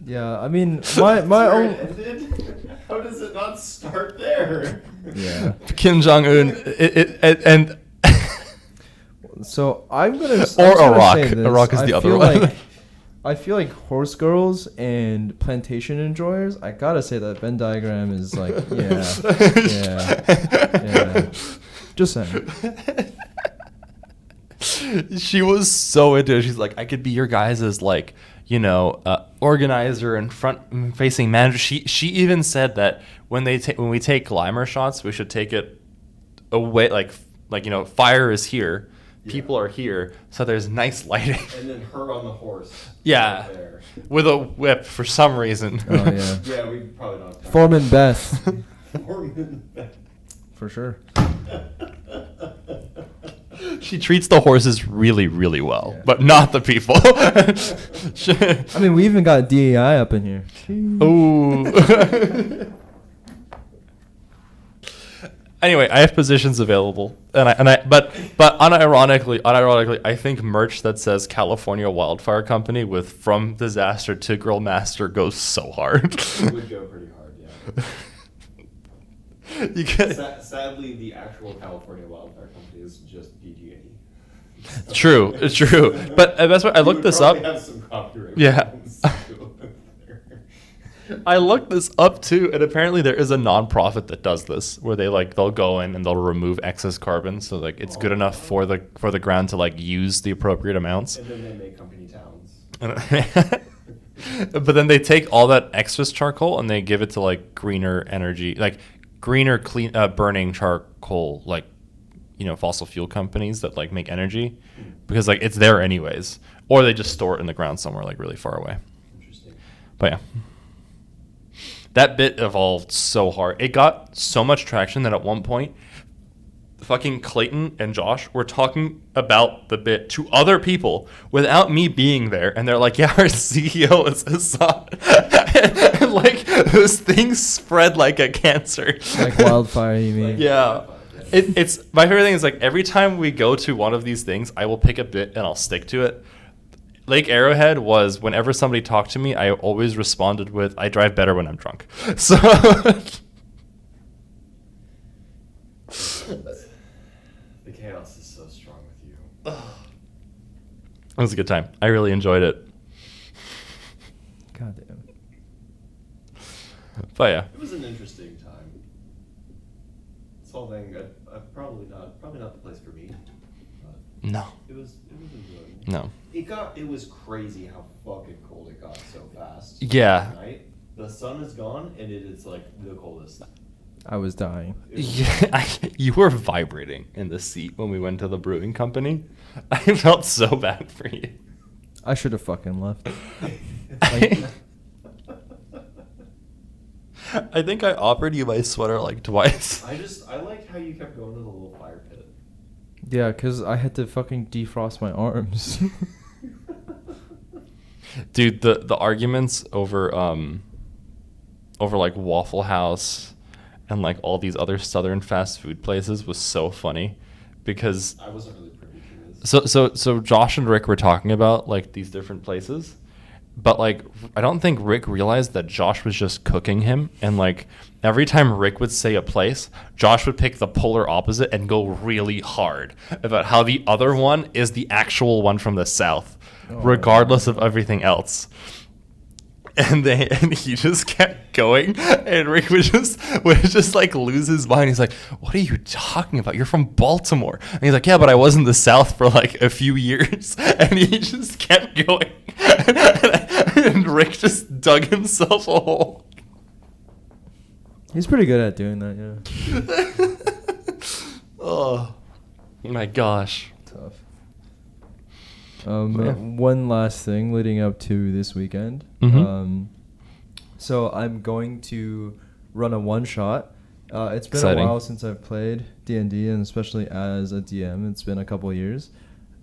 Yeah, I mean, my own. Ended? How does it not start there? Yeah. Kim Jong-un and So I'm gonna. Or I'm just gonna Iraq. say this. Iraq is the I other feel one. Like, I feel like horse girls and plantation enjoyers. I gotta say that Venn diagram is like, yeah. Just saying. She was so into it. She's like, I could be your guys' like, organizer and front facing manager. She even said that when we take Glymer shots, we should take it away, like fire is here, people are here, so there's nice lighting. And then her on the horse. Yeah, Right there. with a whip for some reason. Oh yeah. Yeah, we probably don't have time. Foreman Beth, Foreman. for sure. She treats the horses really, really well, Yeah. but not the people. I mean, we even got DEI up in here. Ooh. Anyway, I have positions available, but unironically, I think merch that says California Wildfire Company with from disaster to grill master goes so hard. It would go pretty hard, yeah. You get Sadly, the actual California Wildfire Company is just PG&E. true, it's true. But that's why I You looked would this up. probably have some copyright Yeah. problems too. I looked this up too, and apparently there is a non-profit that does this, where they'll go in and they'll remove excess carbon, so like it's good enough for the ground to like use the appropriate amounts. And then they make company towns. But then they take all that excess charcoal and they give it to like greener energy, like greener clean burning charcoal, like fossil fuel companies that like make energy, because like it's there anyways, or they just store it in the ground somewhere like really far away. Interesting. But yeah, that bit evolved so hard. It got so much traction that at one point, fucking Clayton and Josh were talking about the bit to other people without me being there, and they're like, "Yeah, our CEO is Hassan." And like those things spread like a cancer. Like wildfire, you mean? Yeah. It's my favorite thing is like every time we go to one of these things, I will pick a bit and I'll stick to it. Lake Arrowhead was whenever somebody talked to me, I always responded with, "I drive better when I'm drunk." So The chaos is so strong with you. it was a good time. I really enjoyed it. God damn. But yeah. It was an interesting time. This whole thing, I probably not the place for me. But No. it was enjoyable. No. It was crazy how fucking cold it got so fast. Yeah. At night, the sun is gone and it is like the coldest. I was dying. Yeah, you were vibrating in the seat when we went to the brewing company. I felt so bad for you. I should have fucking left. I think I offered you my sweater like twice. I like how you kept going to the little fire pit. Yeah, because I had to fucking defrost my arms. Dude, the arguments over like Waffle House and like all these other southern fast food places was so funny because I wasn't really privy to this. so Josh and Rick were talking about like these different places, but like I don't think Rick realized that Josh was just cooking him, and like every time Rick would say a place, Josh would pick the polar opposite and go really hard about how the other one is the actual one from the south, regardless of everything else. And he just kept going, and Rick would just like lose his mind. He's like, "What are you talking about? You're from Baltimore." And he's like, "Yeah, but I was in the South for like a few years." And he just kept going, and Rick just dug himself a hole. He's pretty good at doing that, yeah. Oh my gosh. Tough. Yeah. One last thing leading up to this weekend. Mhm. So I'm going to run a one shot. It's been Exciting. a while since I've played D&D, and especially as a DM, it's been a couple of years.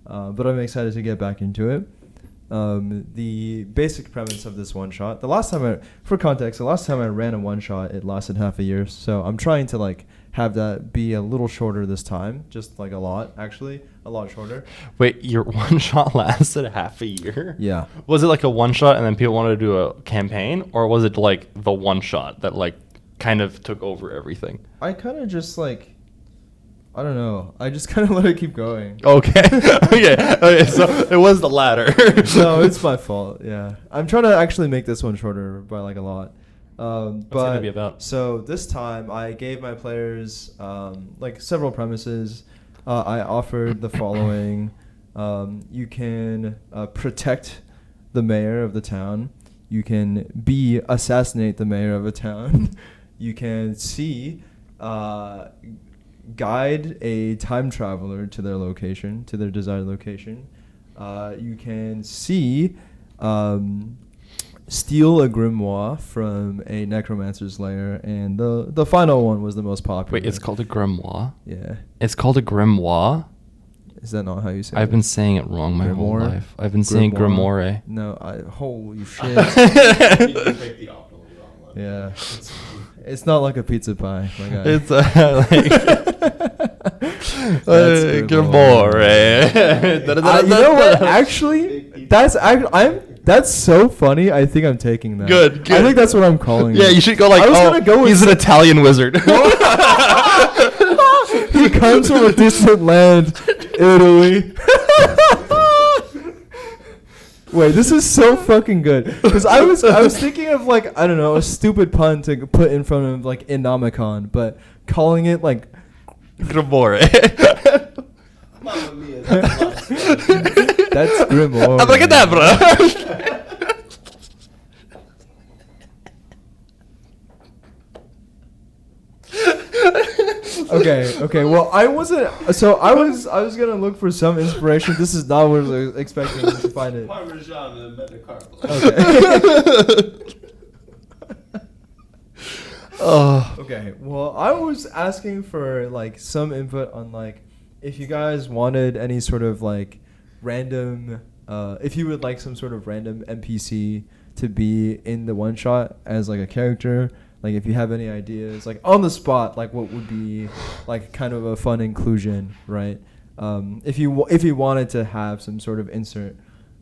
But I'm excited to get back into it. The basic premise of this one shot. For context, the last time I ran a one shot, it lasted half a year. So I'm trying to like have that be a little shorter this time, just like a lot shorter. Wait, your one shot lasted half a year? Yeah. Was it like a one shot and then people wanted to do a campaign, or was it like the one shot that like kind of took over everything? I kind of just like, I don't know. I just kind of let it keep going. Okay. okay. So it was the latter. No, it's my fault. Yeah, I'm trying to actually make this one shorter by like a lot. What's it gonna be about? So this time I gave my players like several premises. I offered the following: you can protect the mayor of the town. You can assassinate the mayor of a town. You can guide a time traveler to their location, to their desired location. You can steal a grimoire from a necromancer's lair, and the final one was the most popular. Wait, it's called a grimoire? Yeah. It's called a grimoire? Is that not how you say I've it? been saying it wrong my whole Grimoire? life. I've been saying grimoire. No, holy shit. You picked the optimally wrong one. Yeah. It's not like a pizza pie, my guy. It's like That's grimoire. You know what? Actually, that's so funny. I think I'm taking that. Good. I think that's what I'm calling Yeah, it. you should go like, I was gonna go with he's an Italian wizard. He comes from a distant land, Italy. Wait, this is so fucking good. Because I was thinking of like, I don't know, a stupid pun to put in front of like Inamicon, but calling it like Grimoire. Mamma mia, that's fun. that's Grimoire. Abracadabra. Okay. Well, I wasn't. So I was gonna look for some inspiration. This is not what I was expecting to find it. Parmesan and metacarpal. Okay. Oh. Okay. Well, I was asking for like some input on like if you guys wanted any sort of like random, if you would like some sort of random NPC to be in the one shot as like a character. Like if you have any ideas, like on the spot, like what would be like kind of a fun inclusion, right? If you wanted to have some sort of insert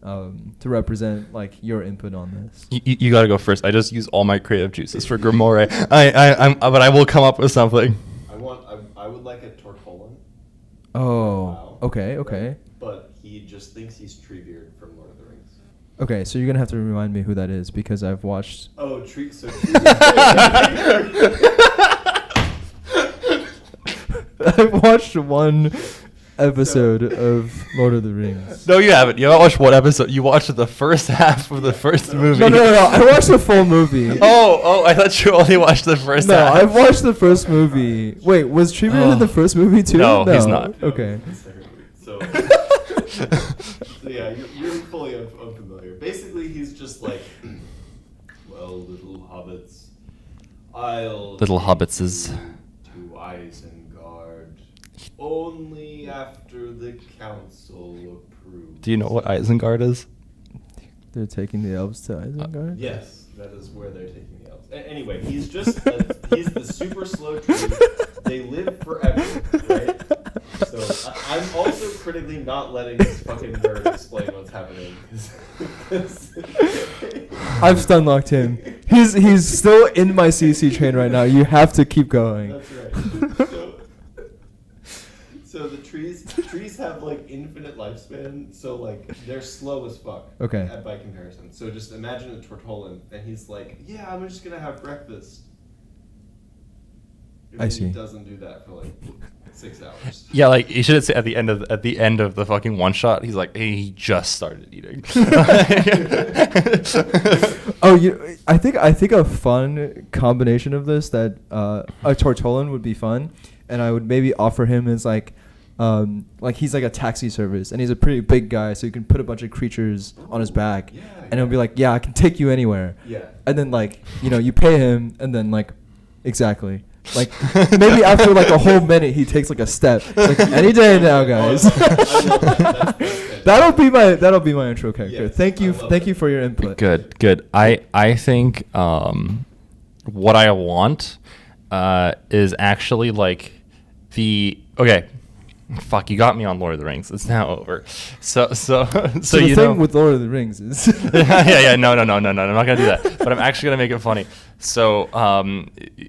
to represent like your input on this. You gotta go first. I just use all my creative juices for grimoire. But I will come up with something. I would like a Tortolan. Oh, Wow. okay. Right? But he just thinks he's Treebeard from Lord of the Rings. Okay, so you're gonna have to remind me who that is because I've watched. Oh, I've watched one episode of Lord of the Rings. No, you haven't. You haven't watched one episode. You watched the first half of the first movie. No. I watched the full movie. Oh, I thought you only watched the first No, half. I've watched the first movie. Wait, was Treebeard in the first movie too? No, he's not. Okay. So yeah, you're fully unfamiliar. Basically, he's just like, well, little hobbits, I'll Little take hobbitses. you to Isengard only after the council approves. Do you know what Isengard is? They're taking the elves to Isengard. Yes, that is where they're taking the elves. Anyway, he's just he's the super slow tree. They live forever, right? So I'm also critically not letting this fucking nerd explain what's happening. 'cause- I've stun locked him. He's still in my CC train right now. You have to keep going. That's right. So the trees have like infinite lifespan, so like they're slow as fuck. Okay. By comparison. So just imagine a tortolan, and he's like, "Yeah, I'm just gonna have breakfast." And I then see. He doesn't do that for like 6 hours. Yeah, like you should say at the end of the fucking one shot, he's like, hey, he just started eating. Oh, I think a fun combination of this that a Tortolan would be fun, and I would maybe offer him as like he's like a taxi service, and he's a pretty big guy, so you can put a bunch of creatures on his back, Yeah, and he'll be like, yeah, I can take you anywhere. Yeah. And then like you pay him, and then like exactly. Like maybe after like a whole minute he takes like a step. Like any day now, guys. I love that. That's that'll be my intro character. Yes, Thank you I love thank you it. for your input. Good. I think what I want is actually like okay. Fuck, you got me on Lord of the Rings. It's now over. So the you thing know, with Lord of the Rings is yeah, no. I'm not gonna do that. But I'm actually gonna make it funny. So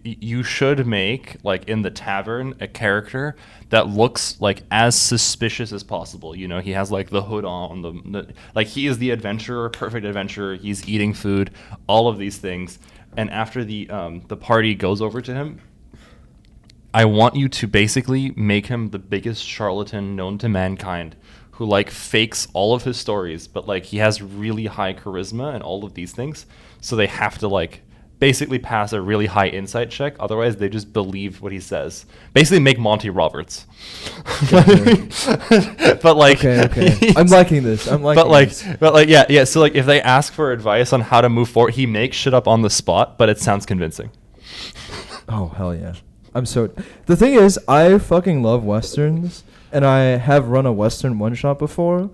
you should make like in the tavern a character that looks like as suspicious as possible. You know, he has like the hood on, like he is the adventurer, perfect adventurer. He's eating food, all of these things. And after the party goes over to him, I want you to basically make him the biggest charlatan known to mankind, who like fakes all of his stories, but like he has really high charisma and all of these things. So they have to like basically pass a really high insight check. Otherwise, they just believe what he says. Basically, make Monty Roberts. But like, okay. I'm liking this. But like, yeah. So like, if they ask for advice on how to move forward, he makes shit up on the spot, but it sounds convincing. Oh hell yeah. The thing is, I fucking love westerns, and I have run a western one shot before,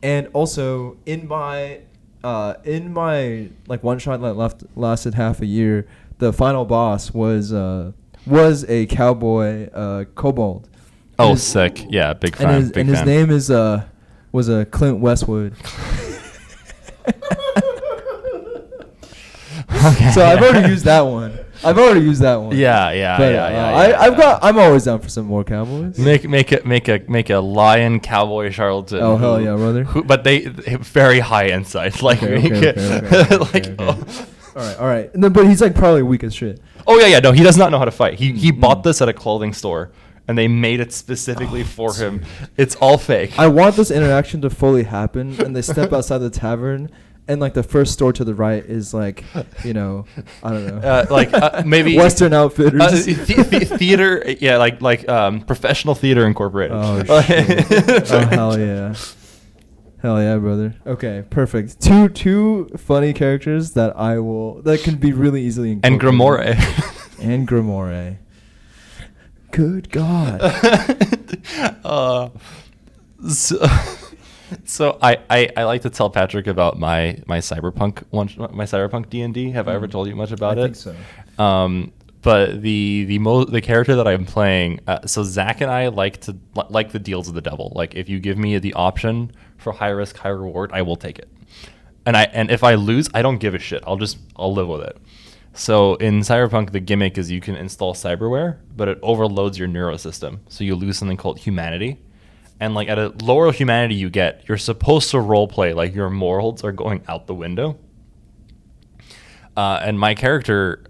and also in my like one shot that lasted half a year, the final boss was a cowboy kobold. Oh, And his- sick! Yeah, big fan. And his, big and his fan. name is was Clint Westwood. Okay. So I've already used that one. Yeah. But, yeah. I'm always down for some more cowboys. Make a lion cowboy charlatan. Oh, hell yeah, brother. But they very high insight. Like Okay, make okay, it okay, like. okay. Oh. All right. And then, but he's like probably weak as shit. Oh yeah. No, he does not know how to fight. He bought this at a clothing store, and they made it specifically for him. It's all fake. I want this interaction to fully happen, and they step outside the tavern, and like the first store to the right is like, I don't know, Maybe Western Outfitters. theater. Yeah, like professional theater incorporated. Oh shit! Oh hell yeah! Hell yeah, brother. Okay, perfect. Two funny characters that can be really easily And incorporated. Grimoire. And Grimoire. Good God. So I like to tell Patrick about my cyberpunk D&D. Have I ever told you much about I it? think so. But the character that I'm playing, so Zach and I like the deals of the devil. Like if you give me the option for high risk, high reward, I will take it. And if I lose, I don't give a shit. I'll live with it. So in Cyberpunk, the gimmick is you can install cyberware, but it overloads your neurosystem. So you lose something called humanity. And like at a lower humanity you get, you're supposed to roleplay like your morals are going out the window. And my character,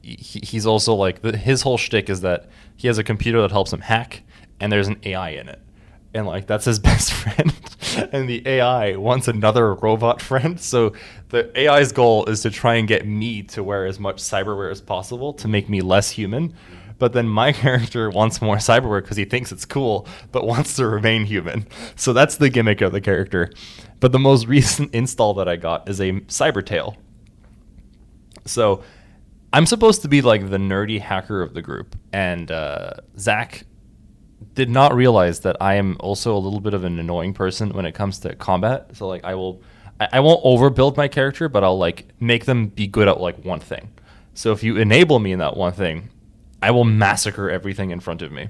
he's also like, his whole shtick is that he has a computer that helps him hack, and there's an AI in it. And like that's his best friend. And the AI wants another robot friend. So the AI's goal is to try and get me to wear as much cyberware as possible to make me less human. But then my character wants more cyberware because he thinks it's cool, but wants to remain human. So that's the gimmick of the character. But the most recent install that I got is a Cybertail. So I'm supposed to be like the nerdy hacker of the group, and Zach did not realize that I am also a little bit of an annoying person when it comes to combat. So like I won't overbuild my character, but I'll like make them be good at like one thing. So if you enable me in that one thing, I will massacre everything in front of me.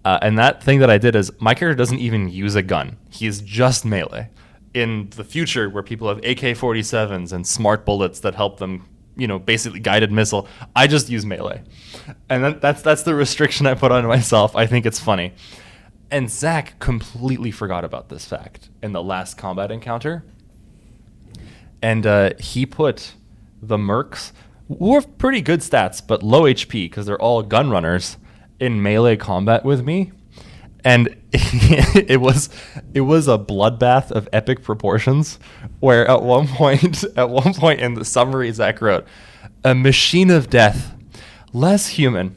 And that thing that I did is my character doesn't even use a gun. He's just melee. In the future, where people have AK-47s and smart bullets that help them, basically guided missile, I just use melee. And that's the restriction I put on myself. I think it's funny. And Zach completely forgot about this fact in the last combat encounter. And he put the mercs, who have pretty good stats, but low HP because they're all gun runners, in melee combat with me. And it was a bloodbath of epic proportions, where at one point in the summary Zach wrote, "A machine of death, less human.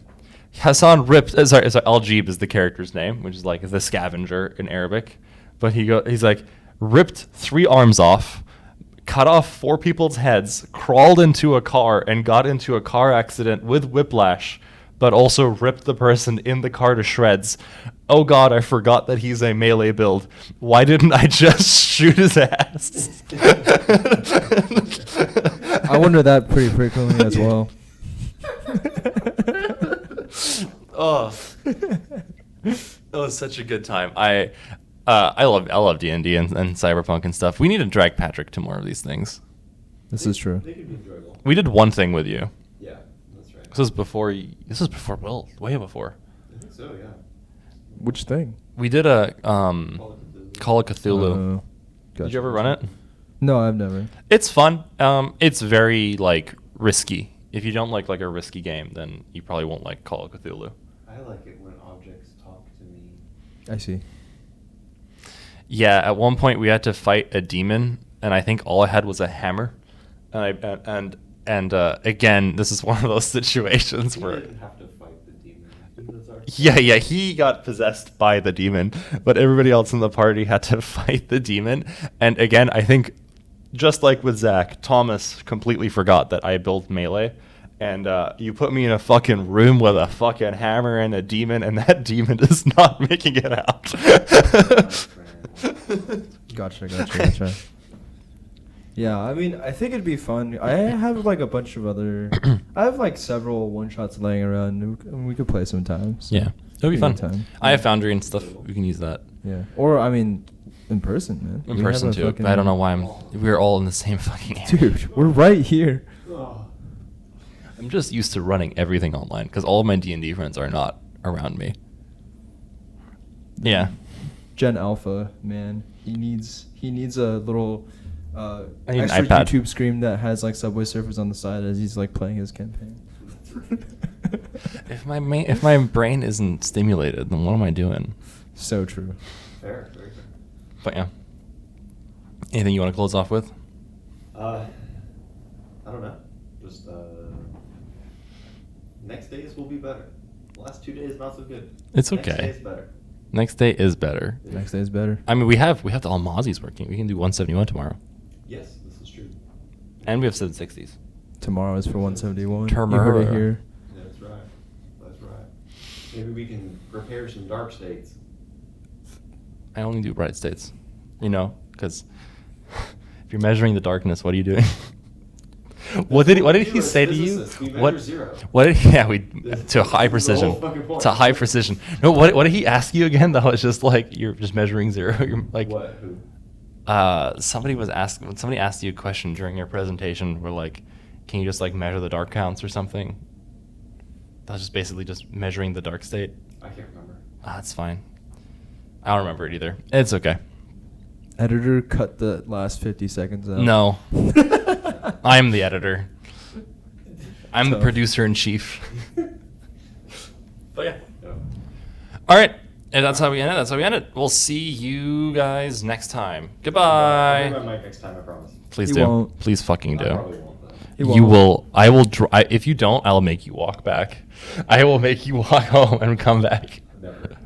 Hassan ripped." Sorry, Al-Jeeb is the character's name, which is like the scavenger in Arabic. But he's like, ripped 3 arms off, cut off 4 people's heads, crawled into a car, and got into a car accident with whiplash, but also ripped the person in the car to shreds. Oh god, I forgot that he's a melee build. Why didn't I just shoot his ass? I wonder that pretty frequently as well. Oh, that was such a good time. I love D&D and Cyberpunk and stuff. We need to drag Patrick to more of these things. This is true. They could be enjoyable. We did one thing with you. Yeah, that's right. This was before Will, way before. I think so, yeah. Which thing? We did a Call of Cthulhu. Call of Cthulhu. Did you ever run it? No, I've never. It's fun. It's very like risky. If you don't like a risky game, then you probably won't like Call of Cthulhu. I like it when objects talk to me. I see. Yeah, at one point we had to fight a demon, and I think all I had was a hammer, and again, this is one of those situations You where. didn't have to fight the demon. Yeah, he got possessed by the demon, but everybody else in the party had to fight the demon. And again, I think, just like with Zach, Thomas completely forgot that I built melee. And you put me in a fucking room with a fucking hammer and a demon, and that demon is not making it out. Gotcha. Yeah, I mean, I think it'd be fun. I have like a bunch of other. I have like several one shots laying around, and we could play sometimes. Yeah, it'll be fun. Time. I have Foundry and stuff. We can use that. Yeah, or I mean, in person, man. In We person have a too. fucking- But I don't know why we're all in the same fucking area. Dude, we're right here. Oh. I'm just used to running everything online because all of my D&D friends are not around me. Yeah. Gen Alpha, man, he needs a little I need an extra iPad. YouTube screen that has like Subway Surfers on the side as he's like playing his campaign. If my brain isn't stimulated, then what am I doing? So true. Fair, very fair. But yeah. Anything you want to close off with? I don't know. Just next days will be better. The last 2 days not so good. It's Next okay. day is better. Next day is better. Next day is better. I mean, we have the Almazis working. We can do 171 tomorrow, Yes, this is true. and we have 760s. Tomorrow is for 171. Tomorrow. You heard it here. That's right. That's right. Maybe we can prepare some dark states. I only do bright states, because if you're measuring the darkness, what are you doing? What did he say to you? Physicists, we measure What? zero. What did we to This is high the precision? whole fucking point. To high precision. No, what did he ask you again? That was just like you're just measuring zero. You're like What? Who? somebody asked you a question during your presentation. Where like, can you just like measure the dark counts or something? That was just basically just measuring the dark state. I can't remember. That's fine. I don't remember it either. It's okay. Editor, cut the last 50 seconds out. No. I'm the editor. I'm the Tough. producer in chief. But yeah. No. All right. And that's how we end it. We'll see you guys next time. I'll Goodbye. bring my mic next time, I promise. Please He do. won't. Please fucking I do. probably won't, though. He You won't. will. I will. If you don't, I'll make you walk back. I will make you walk home and come back. Never.